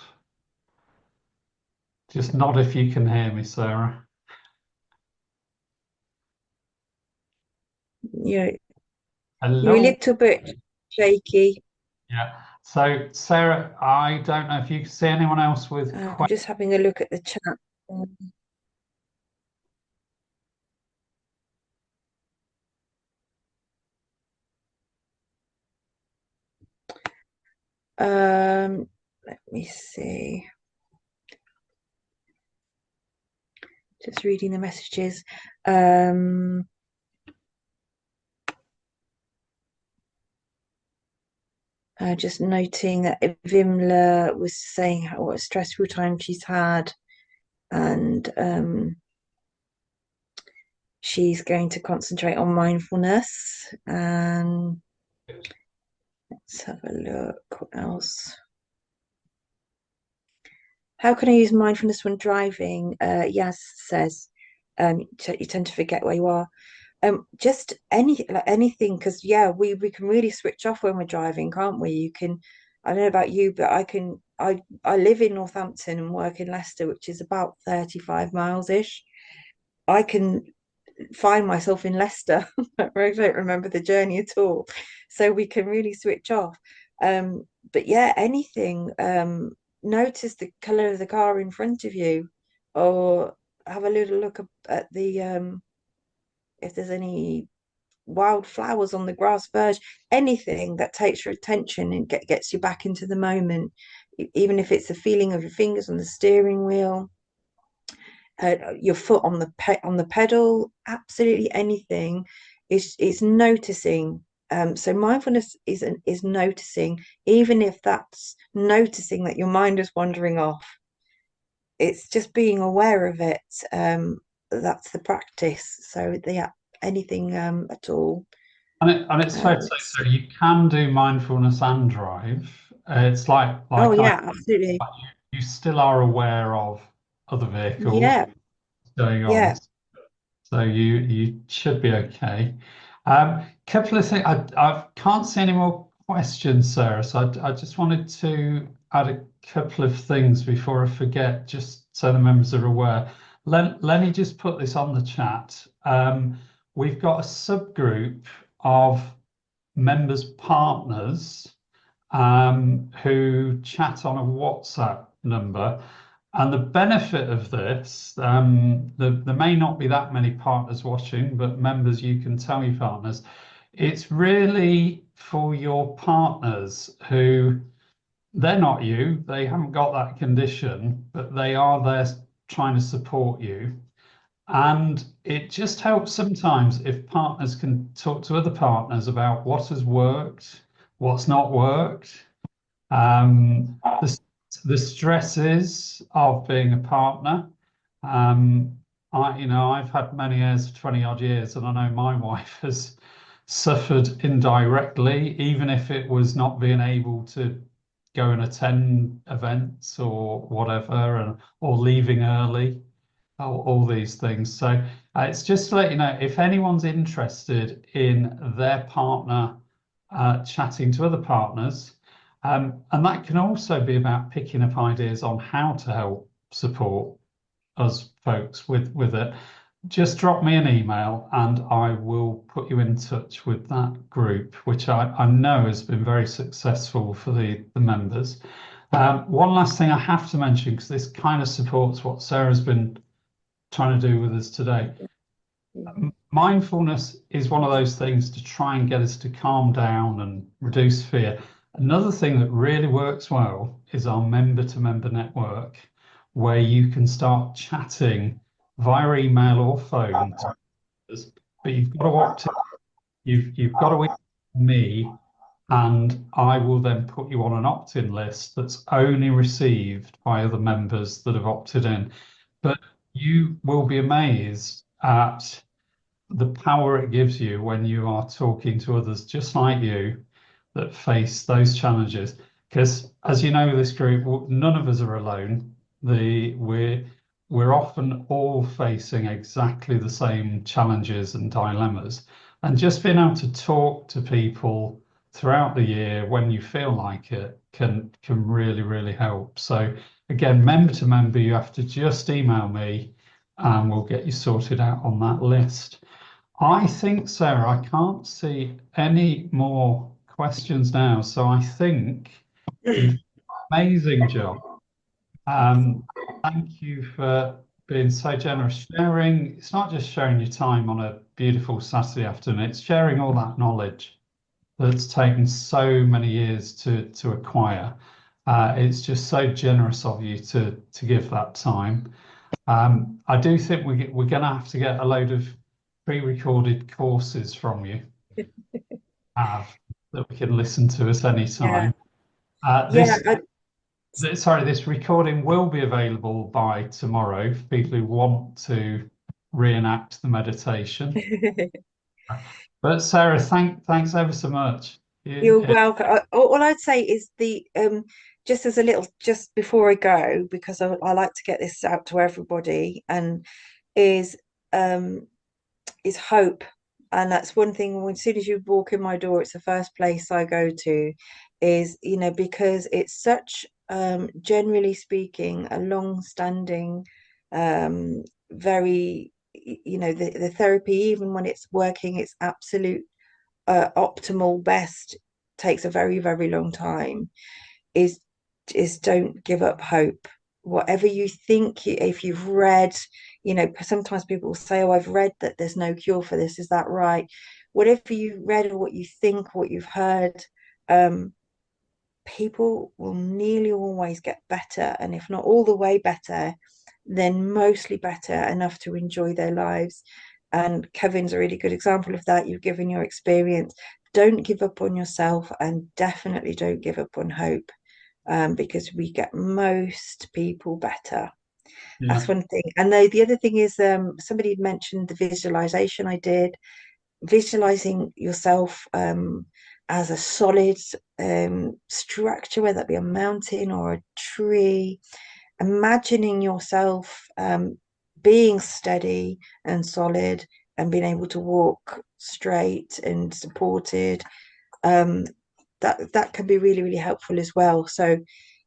Just nod if you can hear me, Sarah. You're Hello. a little bit shaky. Yeah. So, Sarah, I don't know if you can see anyone else with I'm just having a look at the chat. Let me see. Just reading the messages. Just noting that Vimla was saying what a stressful time she's had, and she's going to concentrate on mindfulness. And let's have a look. What else? How can I use mindfulness when driving? Yas says, you tend to forget where you are. Just anything, because we can really switch off when we're driving, can't we? You can, I don't know about you, but I live in Northampton and work in Leicester, which is about 35 miles-ish. I can find myself in Leicester. I don't remember the journey at all. So we can really switch off. But yeah, anything. Notice the color of the car in front of you, or have a little look at the if there's any wild flowers on the grass verge, anything that takes your attention and gets you back into the moment, even if it's the feeling of your fingers on the steering wheel, your foot on the pedal, absolutely anything is noticing. So mindfulness is noticing, even if that's noticing that your mind is wandering off. It's just being aware of it. That's the practice. So anything at all. And it's fair to say, so you can do mindfulness and drive. It's like oh yeah, absolutely. You still are aware of other vehicles going on. Yeah. So you should be okay. Couple of things. I can't see any more questions, Sarah. So I just wanted to add a couple of things before I forget, just so the members are aware. Let me just put this on the chat. We've got a subgroup of members' partners who chat on a WhatsApp number. And the benefit of this, there may not be that many partners watching, but members, you can tell your partners, it's really for your partners who, they're not you, they haven't got that condition, but they are there trying to support you. And it just helps sometimes if partners can talk to other partners about what has worked, what's not worked, the stresses of being a partner. I've had many years, 20 odd years, and I know my wife has suffered indirectly, even if it was not being able to go and attend events or whatever, or leaving early, all these things. So it's just to let you know, if anyone's interested in their partner chatting to other partners, and that can also be about picking up ideas on how to help support us folks with it, just drop me an email and I will put you in touch with that group, which I know has been very successful for the members. One last thing I have to mention, because this kind of supports what Sarah's been trying to do with us today. Mindfulness is one of those things to try and get us to calm down and reduce fear. Another thing that really works well is our member-to-member network, where you can start chatting via email or phone to others, but you've got to opt in. You've got to email me, and I will then put you on an opt-in list that's only received by other members that have opted in. But you will be amazed at the power it gives you when you are talking to others just like you that face those challenges. Because as you know, this group, none of us are alone. We're often all facing exactly the same challenges and dilemmas. And just being able to talk to people throughout the year when you feel like it can really, really help. So again, member to member, you have to just email me and we'll get you sorted out on that list. I think, Sarah, I can't see any more questions now. So I think you've done an amazing job. Thank you for being so generous, sharing. It's not just sharing your time on a beautiful Saturday afternoon, it's sharing all that knowledge that's taken so many years to acquire. It's just so generous of you to give that time. I do think we're going to have to get a load of pre-recorded courses from you that we can listen to at any time. This recording will be available by tomorrow for people who want to reenact the meditation. But Sarah, thanks ever so much. You're welcome. All I'd say is just before I go, because I like to get this out to everybody, and is hope. And that's one thing, as soon as you walk in my door, it's the first place I go to, is, because it's such, generally speaking, a long-standing, very, the therapy, even when it's working, its absolute optimal best, takes a very, very long time, is don't give up hope. Whatever you think, if you've read, sometimes people will say, oh, I've read that there's no cure for this. Is that right? Whatever you read or what you think, what you've heard, people will nearly always get better. And if not all the way better, then mostly better enough to enjoy their lives. And Kevin's a really good example of that. You've given your experience. Don't give up on yourself, and definitely don't give up on hope. Because we get most people better. Yeah. That's one thing. And the other thing is, somebody had mentioned the visualization I did, visualizing yourself as a solid structure, whether that be a mountain or a tree, imagining yourself being steady and solid and being able to walk straight and supported. That can be really, really helpful as well. So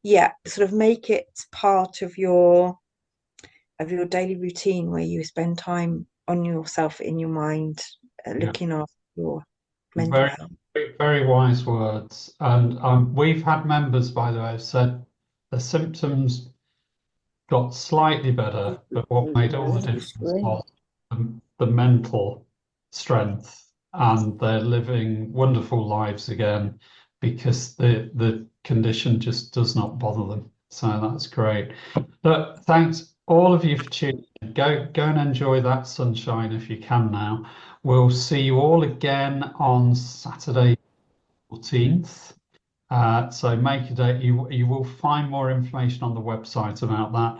yeah, sort of make it part of your daily routine, where you spend time on yourself, in your mind, looking after mental Very, health. very wise words. And we've had members, by the way, have said the symptoms got slightly better, but what made all the difference was the mental strength, and they're living wonderful lives again because the condition just does not bother them. So that's great. Look, thanks all of you for tuning in. Go and enjoy that sunshine if you can now. We'll see you all again on Saturday 14th. So make a date. You will find more information on the website about that.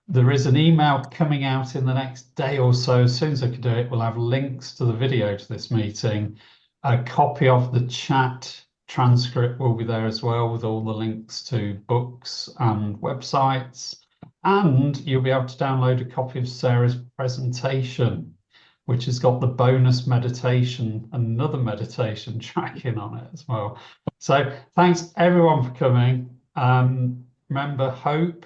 There is an email coming out in the next day or so. As soon as I can do it, we'll have links to the video to this meeting. A copy of the chat transcript will be there as well, with all the links to books and websites. And you'll be able to download a copy of Sarah's presentation, which has got the bonus meditation, another meditation tracking on it as well. So thanks everyone for coming. Remember, hope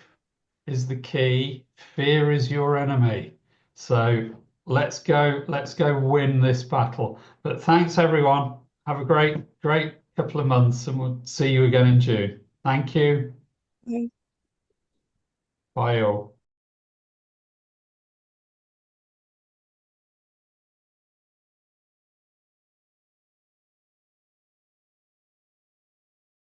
is the key. Fear is your enemy. So let's go win this battle. But thanks everyone. Have a great couple of months, and we'll see you again in June. Thank you. Bye. Bye all.